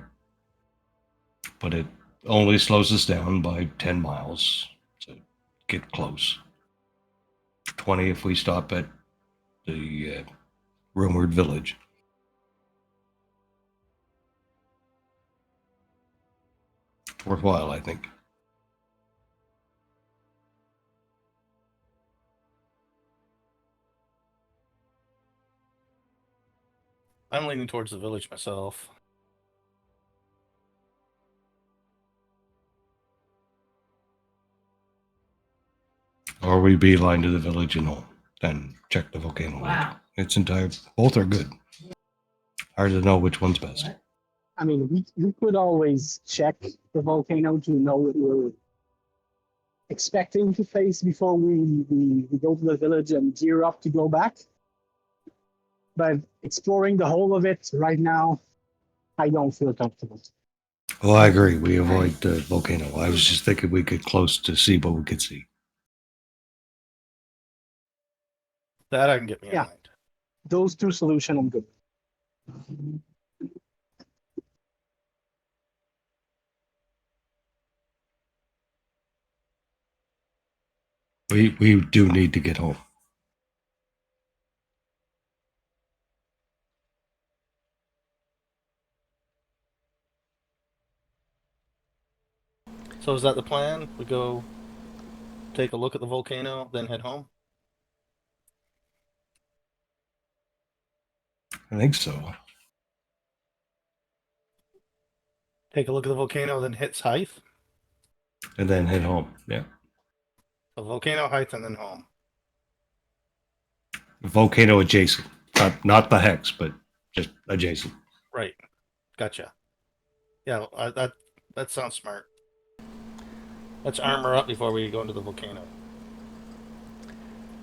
But it only slows us down by 10 miles to get close. 20 if we stop at the rumored village. Worthwhile, I think. I'm leaning towards the village myself. Or we beeline to the village and home, then check the volcano later. It's entire. Both are good. Hard to know which one's best. I mean, we could always check the volcano to know what we're expecting to face before we go to the village and gear up to go back. But exploring the whole of it right now, I don't feel comfortable. Well, I agree. We avoid the volcano. I was just thinking we get close to see what we could see. That I can get me in Yeah. mind. Those two solutions, I'm good. We do need to get home. So is that the plan? We go take a look at the volcano, then head home? I think so. Take a look at the volcano, then hit Hythe? And then head home. Yeah. The volcano, Hythe, and then home. Volcano adjacent. Not the hex, but just adjacent. Right. Gotcha. Yeah, that sounds smart. Let's armor up before we go into the volcano.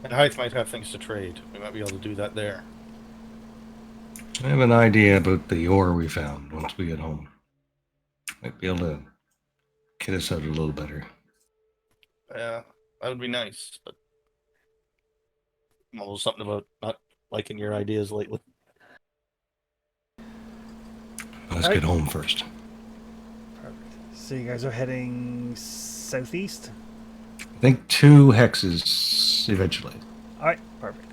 And Hythe might have things to trade. We might be able to do that there. I have an idea about the ore we found once we get home. Might be able to get us out a little better. Yeah, that would be nice, but almost something about not liking your ideas lately. Let's Right. get home first. Perfect. So you guys are heading southeast? I think 2 hexes eventually. All right, perfect.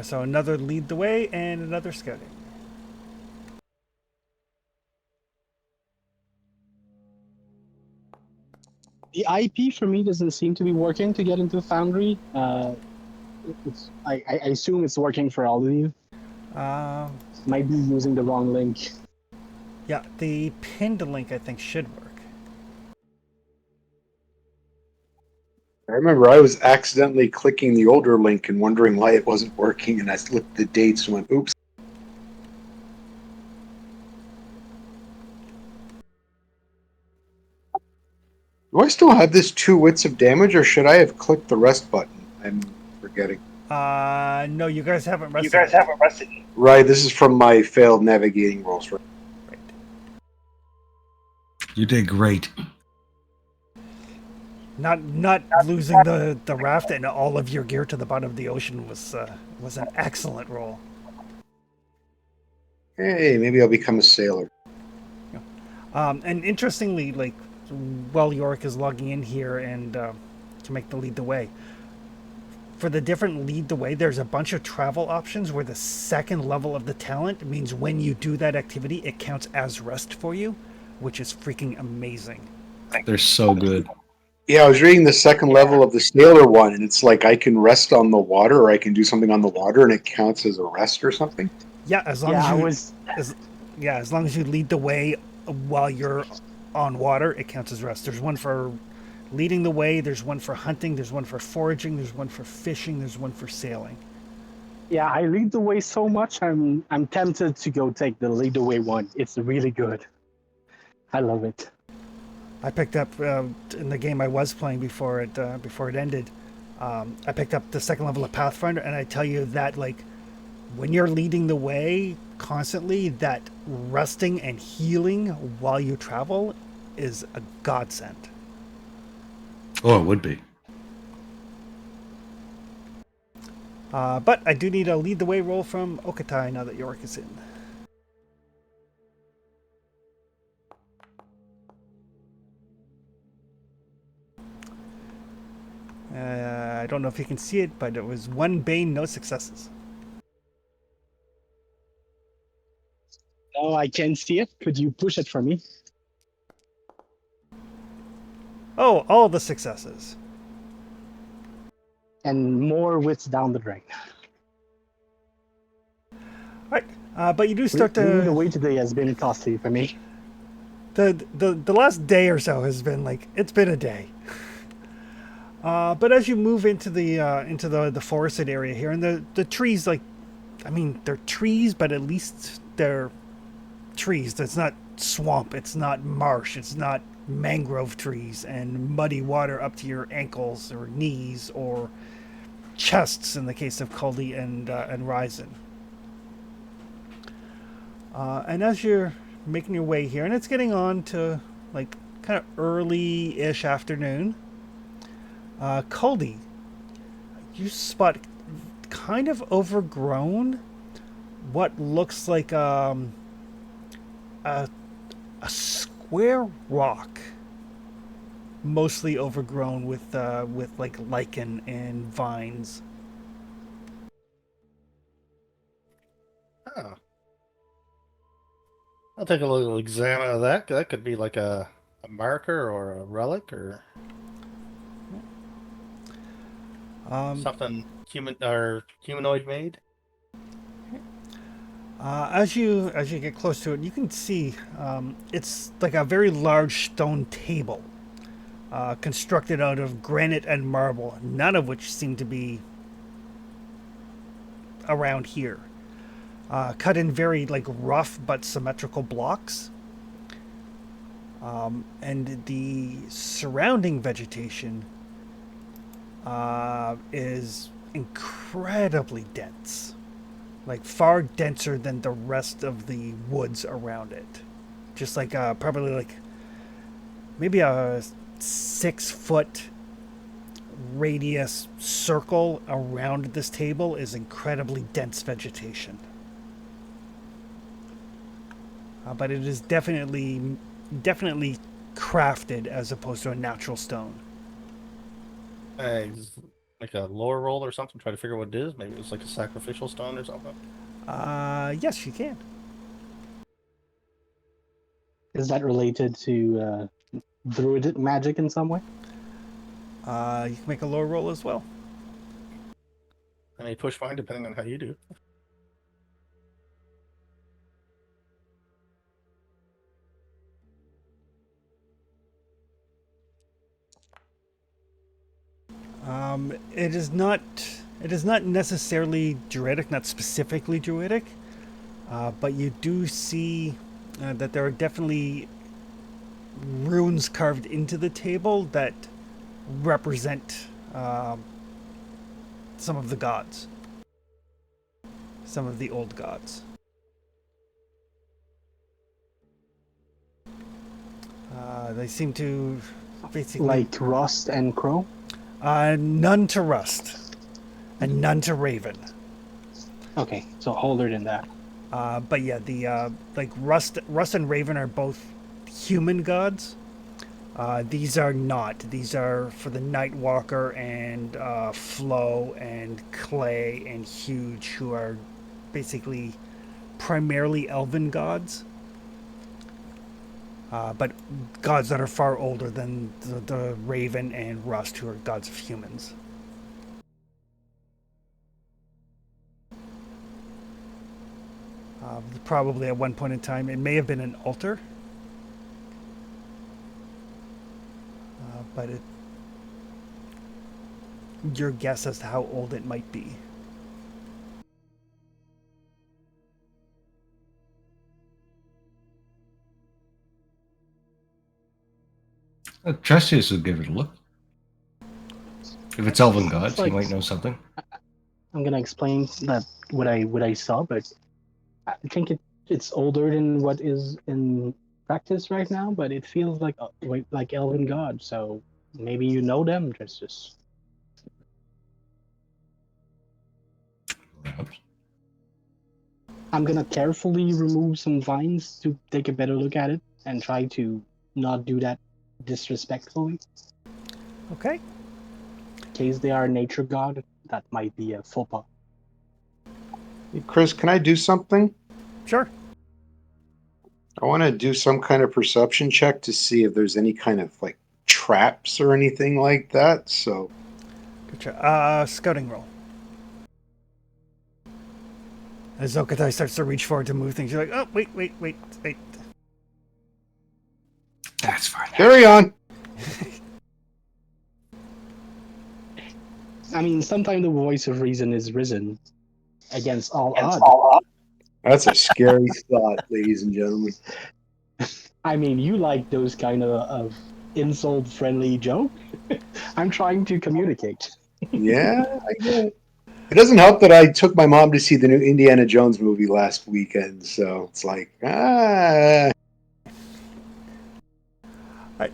So another lead the way and another scouting. The IP for me doesn't seem to be working to get into Foundry. I assume it's working for all of you. Might be using the wrong link. Yeah, the pinned link I think should work. I remember I was accidentally clicking the older link and wondering why it wasn't working, and I looked at the dates and went, oops. Do I still have this 2 wits of damage, or should I have clicked the rest button? I'm forgetting. No, you guys haven't rested. rested. Right, this is from my failed navigating rolls. Right? Right. You did great. Not losing the raft and all of your gear to the bottom of the ocean was an excellent roll. Hey, maybe I'll become a sailor. And interestingly, like, while Yorick is logging in here and to make the lead the way, for the different lead the way, there's a bunch of travel options where the second level of the talent means when you do that activity, it counts as rest for you, which is freaking amazing. They're so good. Yeah, I was reading the second level of the sailor one, and it's like I can rest on the water, or I can do something on the water, and it counts as a rest or something. Yeah, as long as long as you lead the way while you're on water, it counts as rest. There's one for leading the way, there's one for hunting, there's one for foraging, there's one for fishing, there's one for sailing. Yeah, I lead the way so much. I'm tempted to go take the lead the way one. It's really good. I love it. I picked up in the game I was playing before it ended. I picked up the second level of Pathfinder, and I tell you that like when you're leading the way constantly, that resting and healing while you travel is a godsend. Oh, it would be. But I do need a lead the way roll from Okatai now that Yorick is in. I don't know if you can see it, but it was 1 Bane, no successes. Oh, I can see it. Could you push it for me? Oh, all the successes. And more wits down the drain. Right, but you do start Leading the to... way today has been costly for me. The last day or so has been like, it's been a day. But as you move into the forested area here, and the trees, like, I mean, they're trees, but at least they're trees. It's not swamp, it's not marsh, it's not mangrove trees and muddy water up to your ankles or knees or chests in the case of Cully and Ryzen. And as you're making your way here, and it's getting on to like kind of early-ish afternoon, Culdy, you spot kind of overgrown what looks like a square rock, mostly overgrown with like lichen and vines. Oh. I'll take a little examine of that. That could be like a marker or a relic or something human or humanoid made. As you get close to it, you can see it's like a very large stone table, constructed out of granite and marble, none of which seem to be around here. Cut in very like rough but symmetrical blocks, and the surrounding vegetation is incredibly dense. Like far denser than the rest of the woods around it. Just like probably like maybe a 6-foot radius circle around this table is incredibly dense vegetation. But it is definitely crafted as opposed to a natural stone. Like a lore roll or something. Try to figure out what it is. Maybe it's like a sacrificial stone or something. Yes, you can. Is that related to druidic magic in some way? You can make a lore roll as well. I may push mine depending on how you do. It is not necessarily druidic, not specifically druidic, but you do see that there are definitely runes carved into the table that represent some of the gods, some of the old gods. They seem to basically Like Rust and Crow? none to Rust and none to Raven. Okay, so older than that. But yeah, the like Rust and Raven are both human gods. These are not. These are for the Nightwalker and Flo and Clay and Huge, who are basically primarily elven gods. But gods that are far older than the Raven and Rust, who are gods of humans. Probably at one point in time, it may have been an altar. But your guess as to how old it might be. Trustius will give it a look. If it's Elven Gods, like- he might know something. I'm gonna explain that what I saw, but I think it's older than what is in practice right now. But it feels like Elven God. So maybe you know them, just Perhaps. I'm gonna carefully remove some vines to take a better look at it and try to not do that disrespectfully. Okay. In case they are nature god, that might be a faux pas. Hey, Chris, can I do something? Sure. I want to do some kind of perception check to see if there's any kind of like traps or anything like that. So Gotcha. Scouting roll. As Okatai starts to reach forward to move things, you're like, oh, wait. That's fine. carry on. I mean, sometimes the voice of reason is risen against all odds. That's a scary thought, ladies and gentlemen. I mean, you like those kind of insult-friendly joke. I'm trying to communicate. Yeah, I get it. It doesn't help that I took my mom to see the new Indiana Jones movie last weekend, so it's like, Alright,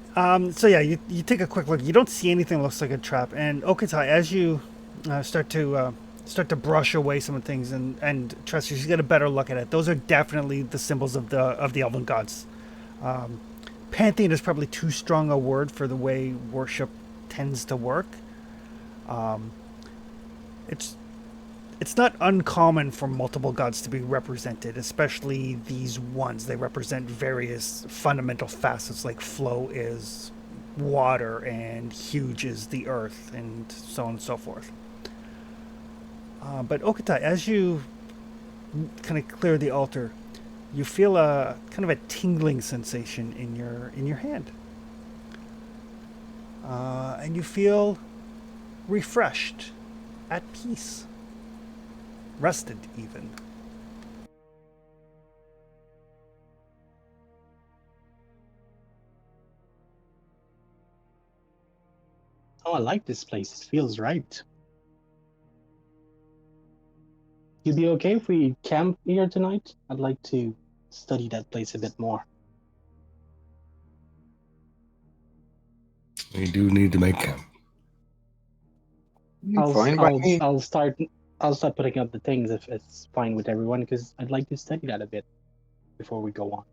so yeah, you take a quick look. You don't see anything that looks like a trap. And Okatai, as you start to brush away some of the things and trust you get a better look at it. Those are definitely the symbols of the Elven gods. Pantheon is probably too strong a word for the way worship tends to work. It's not uncommon for multiple gods to be represented, especially these ones. They represent various fundamental facets, like flow is water and huge is the earth, and so on and so forth. But Okatai, as you kind of clear the altar, you feel a kind of a tingling sensation in your hand, and you feel refreshed, at peace. Rested, even. Oh, I like this place. It feels right. You'd be okay if we camp here tonight? I'd like to study that place a bit more. We do need to make camp. fine by me. I'll start putting up the things if it's fine with everyone, because I'd like to study that a bit before we go on.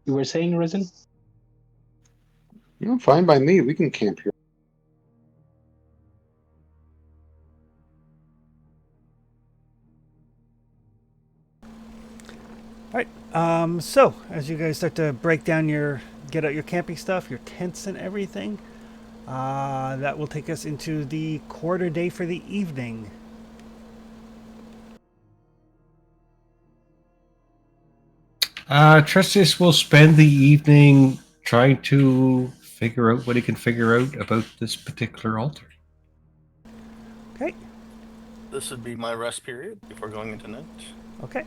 You were saying, Risen? Fine by me. We can camp here. Alright, so as you guys start to get out your camping stuff, your tents and everything, that will take us into the quarter day for the evening. Trustius will spend the evening trying to figure out what he can figure out about this particular altar. Okay, This would be my rest period before going into night. okay.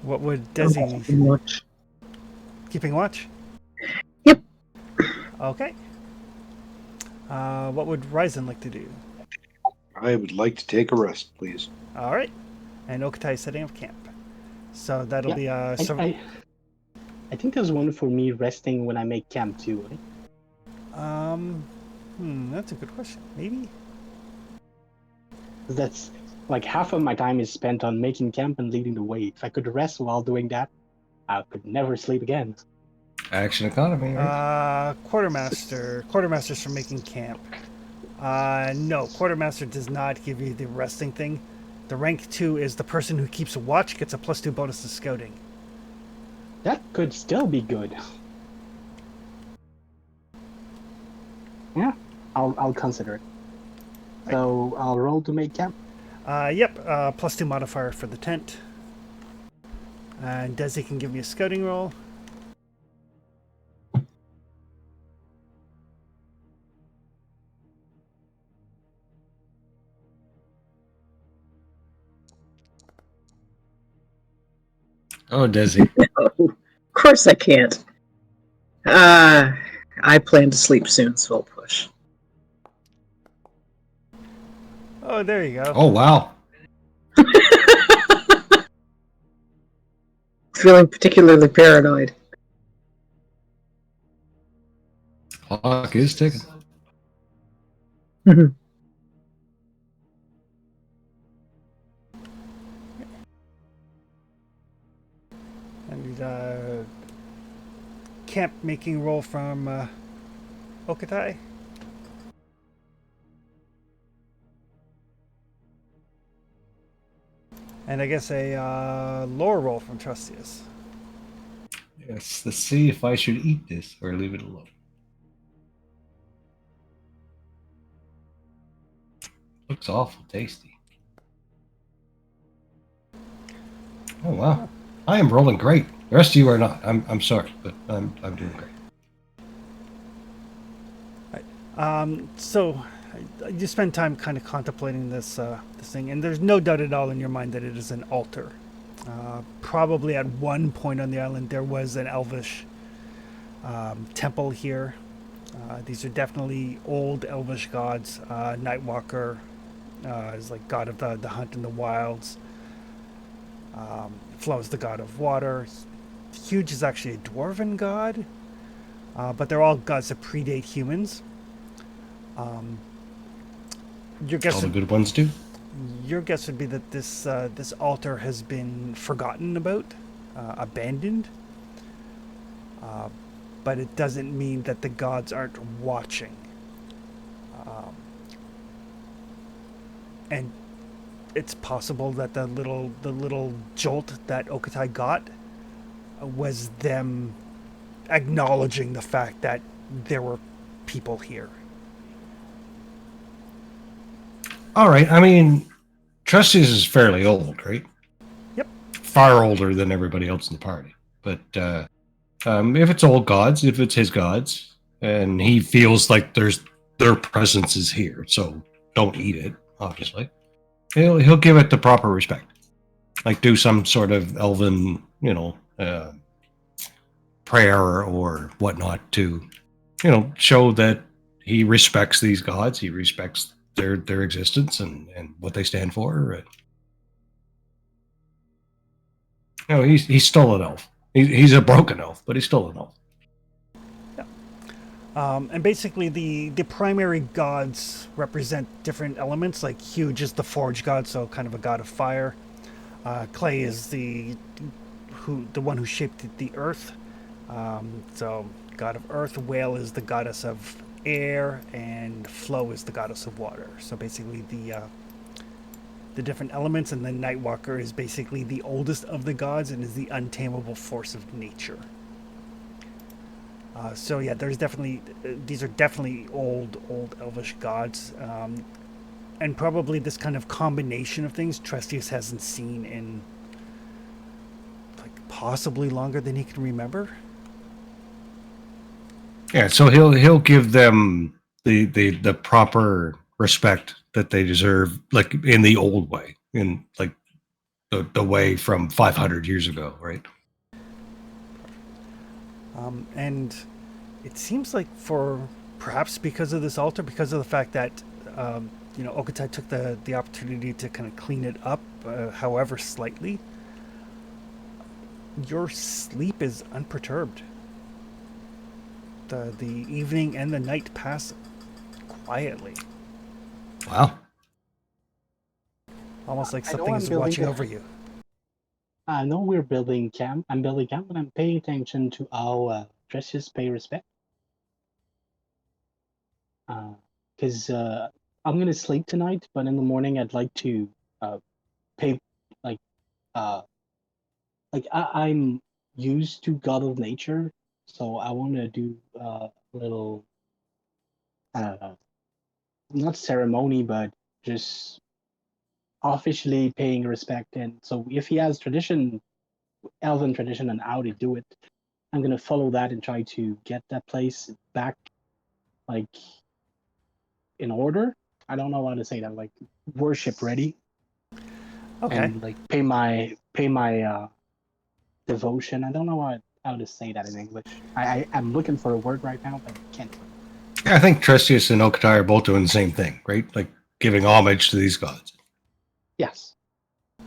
What would Desi Much. keeping watch? Yep. Okay. What would Ryzen like to do? I would like to take a rest, please. All right, and Okatai is setting up camp. So that'll be I think there's one for me resting when I make camp too. Right? That's a good question. Maybe. That's like half of my time is spent on making camp and leading the way. If I could rest while doing that, I could never sleep again. Action economy, right? Quartermaster's for making camp. No, quartermaster does not give you the resting thing. The rank 2 is the person who keeps watch gets a +2 bonus to scouting. That could still be good. Yeah, I'll consider it. So I'll roll to make camp. Yep, +2 modifier for the tent. And Desi can give me a scouting roll. Oh, does he? Of course I can't. I plan to sleep soon, so I'll push. Oh, there you go. Oh, wow. Feeling particularly paranoid. Clock is ticking. And camp making roll from Okatai. And I guess a lore roll from Trustius. Yes, let's see if I should eat this or leave it alone. Looks awful tasty. Oh wow, I am rolling great. The rest of you are not. I'm sorry, but I'm doing great. So you spend time kind of contemplating this thing, and there's no doubt at all in your mind that it is an altar. Probably at one point on the island there was an elvish temple here. These are definitely old elvish gods. Nightwalker is like god of the hunt in the wilds. Flow is the god of water. Huge is actually a dwarven god, but they're all gods that predate humans. Your guess All the would, good ones do. your guess would be that this altar has been forgotten about, abandoned. But it doesn't mean that the gods aren't watching. And it's possible that the little jolt that Okatai got was them acknowledging the fact that there were people here. All right. I mean, Trustius is fairly old, right? Yep. Far older than everybody else in the party. But if it's old gods, if it's his gods, and he feels like their presence is here, so don't eat it. Obviously, he'll give it the proper respect, like do some sort of elven, prayer or whatnot to, show that he respects these gods. He respects their existence and what they stand for. He's still an elf. He's a broken elf, but he's still an elf. And basically, the primary gods represent different elements. Like Huge is the forge god, so kind of a god of fire. Clay is the one who shaped the earth, so god of earth. Whale is the goddess of air, and Flow is the goddess of water. So basically, the different elements, and then Nightwalker is basically the oldest of the gods and is the untamable force of nature. So yeah, there's definitely these are definitely old elvish gods, and probably this kind of combination of things Trustius hasn't seen in like possibly longer than he can remember. Yeah, so he'll give them the proper respect that they deserve, like in the old way, in like the way from 500 years ago, right? And it seems like perhaps because of this altar, because of the fact that Okatai took the opportunity to kind of clean it up, however slightly, your sleep is unperturbed. The evening and the night pass quietly, Wow. almost like I know something I'm is building watching a- over you. I know we're building camp. I'm building camp, but I'm paying attention to how Trustius pay respect. Because I'm gonna sleep tonight, but in the morning I'd like to pay like I'm used to God of Nature, so I want to do a little not ceremony, but just officially paying respect. And so if he has tradition, elven tradition, and how to do it, I'm gonna follow that and try to get that place back, like in order. I don't know how to say that, like worship ready, Okay. and like pay my devotion. I don't know how to say that in English. I'm looking for a word right now, but I can't. Yeah, I think Trestius and Okatai are both doing the same thing, right? Like giving homage to these gods. Yes,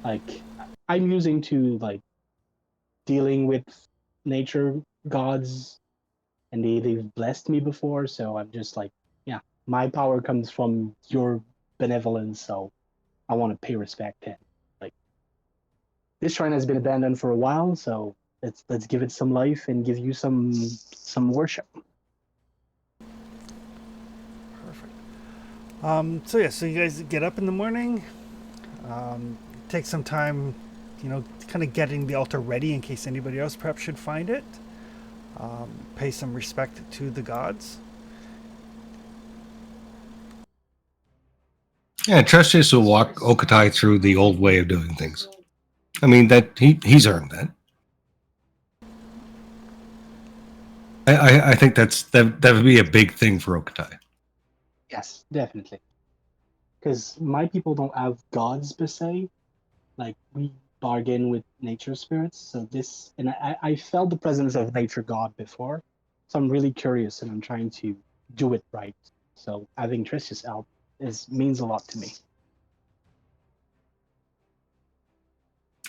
like I'm using to like dealing with nature gods, and they've blessed me before, so I'm just like, yeah, my power comes from your benevolence, so I want to pay respect. And like this shrine has been abandoned for a while, so let's give it some life and give you some worship. Perfect. So yeah, so you guys get up in the morning, take some time, kind of getting the altar ready in case anybody else perhaps should find it. Pay some respect to the gods. Yeah, Trestius will walk Okatai through the old way of doing things. I mean, that he's earned that. I think that would be a big thing for Okatai. Yes, definitely. Because my people don't have gods per se. Like we bargain with nature spirits. So and I felt the presence of nature god before. So I'm really curious and I'm trying to do it right. So having Trestius out means a lot to me.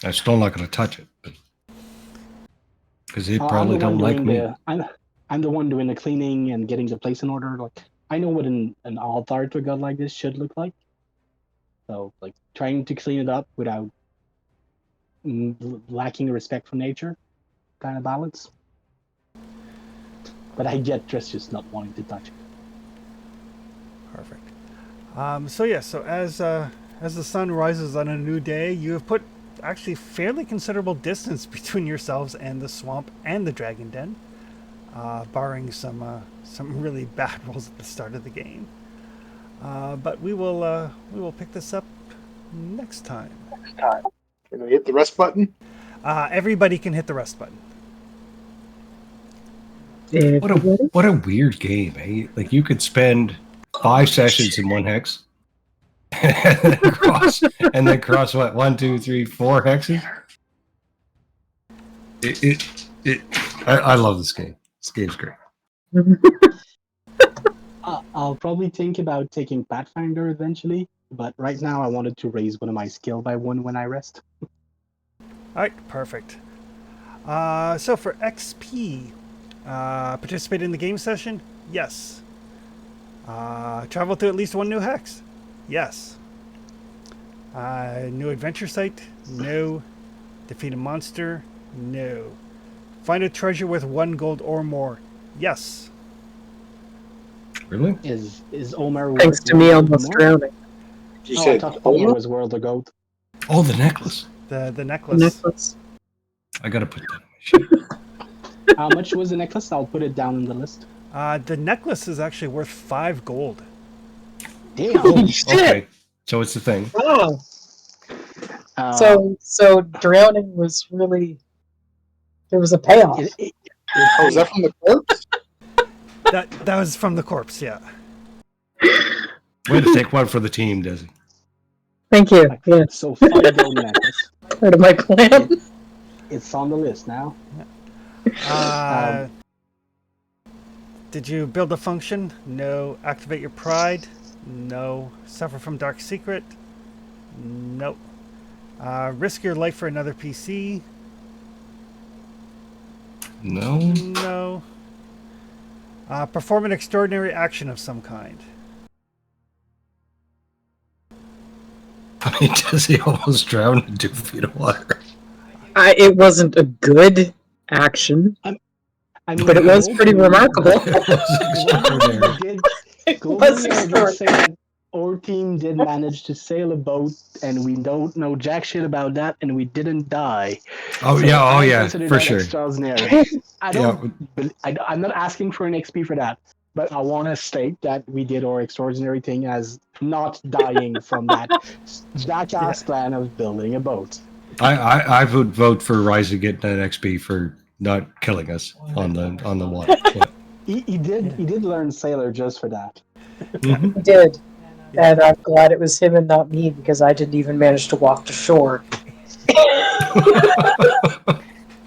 I'm still not going to touch it, because they I'm probably the one don't like doing me. I'm the one doing the cleaning and getting the place in order. Like I know what an altar to a god like this should look like. So like trying to clean it up without lacking respect for nature, kind of balance. But I get just not wanting to touch it. Perfect. So as the sun rises on a new day, you have put actually fairly considerable distance between yourselves and the swamp and the dragon den, barring some really bad rolls at the start of the game. But we will pick this up next time. Can I hit the rest button? Everybody can hit the rest button. What a weird game, eh? Like you could spend 5 sessions in one hex, and then cross what 1, 2, 3, 4 hexes. I love this game. This game's great. I'll probably think about taking Pathfinder eventually, but right now I wanted to raise one of my skill by 1 when I rest. All right, perfect. So for XP, participate in the game session? Yes. Travel to at least 1 new hex? Yes. New adventure site? No. Defeat a monster? No. Find a treasure with 1 gold or more? Yes. Really? Is Omer Thanks to me almost drowning. You I said thought Omer was World of Gold. Oh, the necklace. The The necklace. necklace. I gotta put that in my sheet. How much was the necklace? I'll put it down in the list. The necklace is actually worth 5 gold. Damn. Holy shit! Okay, so it's the thing. Wow. Uh, So drowning was really, there was a payoff. Oh, is that from the corpse? That was from the corpse, yeah. Way to take one for the team, Desi. Thank you. Yeah, So 5 gold necklace. part of my plan. It's on the list now. Did you build a function? No. Activate your pride? No. Suffer from dark secret? Nope. Risk your life for another PC? No. No. Perform an extraordinary action of some kind? I mean, Desi almost drowned in 2 feet of water. It wasn't a good action, I mean, but it was pretty remarkable. It was extraordinary. It was Globally, I would say extraordinary. that our team did manage to sail a boat, and we don't know jack shit about that, and we didn't die. Oh So yeah, I yeah, consider for that sure. Extraordinary. I Yeah, don't. I'm not asking for an XP for that, but I want to state that we did our extraordinary thing as not dying from that jackass plan of building a boat. I would vote for Ryza getting that XP for not killing us on the water. Yeah. He did learn sailor just for that. Mhm. He did. And I'm glad it was him and not me because I didn't even manage to walk to shore.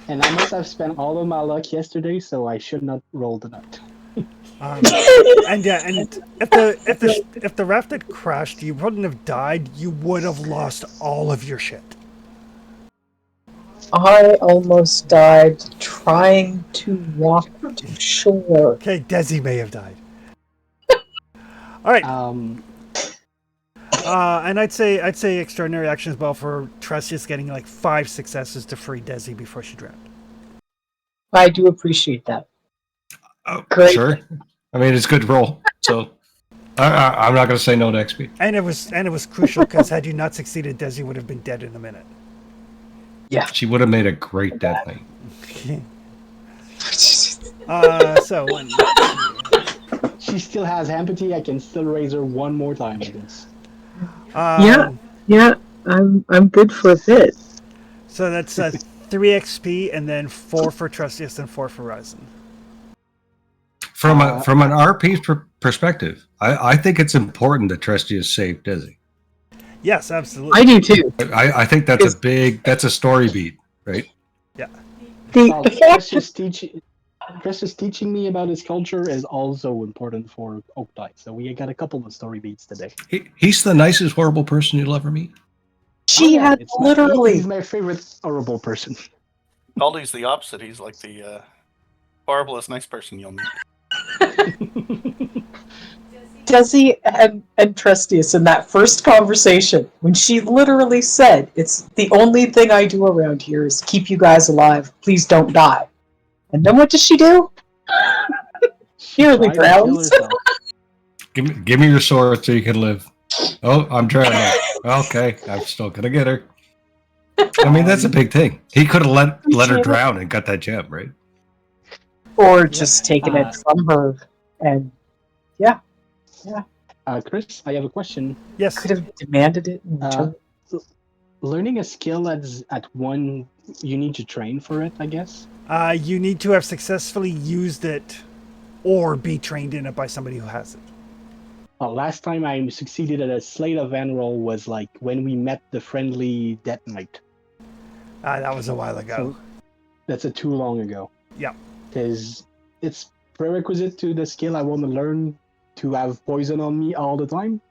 And I must have spent all of my luck yesterday, so I should not roll tonight. And yeah, and if the raft had crashed, you wouldn't have died. You would have lost all of your shit. I almost died trying to walk to shore. Okay, Desi may have died. All right, and I'd say extraordinary action as well for Tressius getting like 5 successes to free Desi before she drowned. I do appreciate that. Oh, Great. sure. I mean, it's a good roll. So I'm not going to say no to XP. And it was crucial because had you not succeeded, Desi would have been dead in a minute. She would have made a great Death Knight. So one. She still has empathy. I can still raise her one more time, I guess. Yeah, I'm good for a bit. So that's 3 XP and then 4 for Trustius and 4 for Ryzen. From an RP perspective, I think it's important that Trustius saved Desi. Yes, absolutely. I do too. I think that's a story beat, right? Yeah. The fact Chris is teaching me about his culture is also important for Oak Tide. So we got a couple of story beats today. He's the nicest horrible person you'll ever meet. She had literally. He's my favorite horrible person. Baldy's the opposite. He's like the horriblest nice person you'll meet. Desi and Trustius in that first conversation, when she literally said, "It's the only thing I do around here is keep you guys alive. Please don't die." And then what does she do? She nearly Tried to kill drowns. herself. Give me your sword so you can live. Oh, I'm drowning. Okay, I'm still gonna get her. I mean, that's a big thing. He could have let her drown and got that gem, right? Or just taken it from her. And Chris, I have a question. Yes. could have demanded it in return. Learning a skill at one, you need to train for it, I guess. You need to have successfully used it or be trained in it by somebody who has it. Last time I succeeded at a Slate of Hand roll was like when we met the friendly Death Knight. That was a while ago. That's too long ago. Yeah. Because it's prerequisite to the skill I want to learn to have poison on me all the time.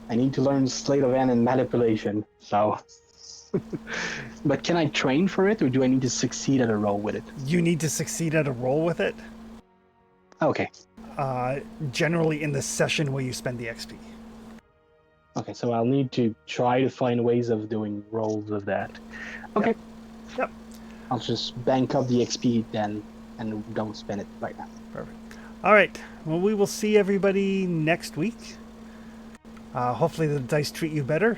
I need to learn Slate of Hand and manipulation. So, but can I train for it, or do I need to succeed at a roll with it? You need to succeed at a roll with it. Okay. Generally in the session where you spend the XP. Okay, so I'll need to try to find ways of doing rolls of that. Okay. Yep. I'll just bank up the XP then and don't spend it right now. Perfect. All right. Well, we will see everybody next week. Hopefully the dice treat you better.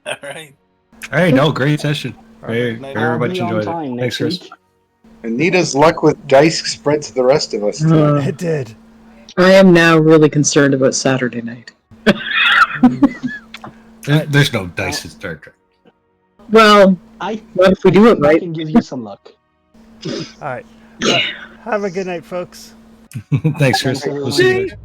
All right. Hey, no, great session. Very, Night. very I'll much be on enjoyed time it. next Thanks, Chris. week. Anita's luck with dice spread to the rest of us. It did. I am now really concerned about Saturday night. There's no dice in Star Trek. Well, I what if we do it I right? can give you some luck. All right. Have a good night, folks. Thanks, Chris. Thanks, We'll see you. everyone.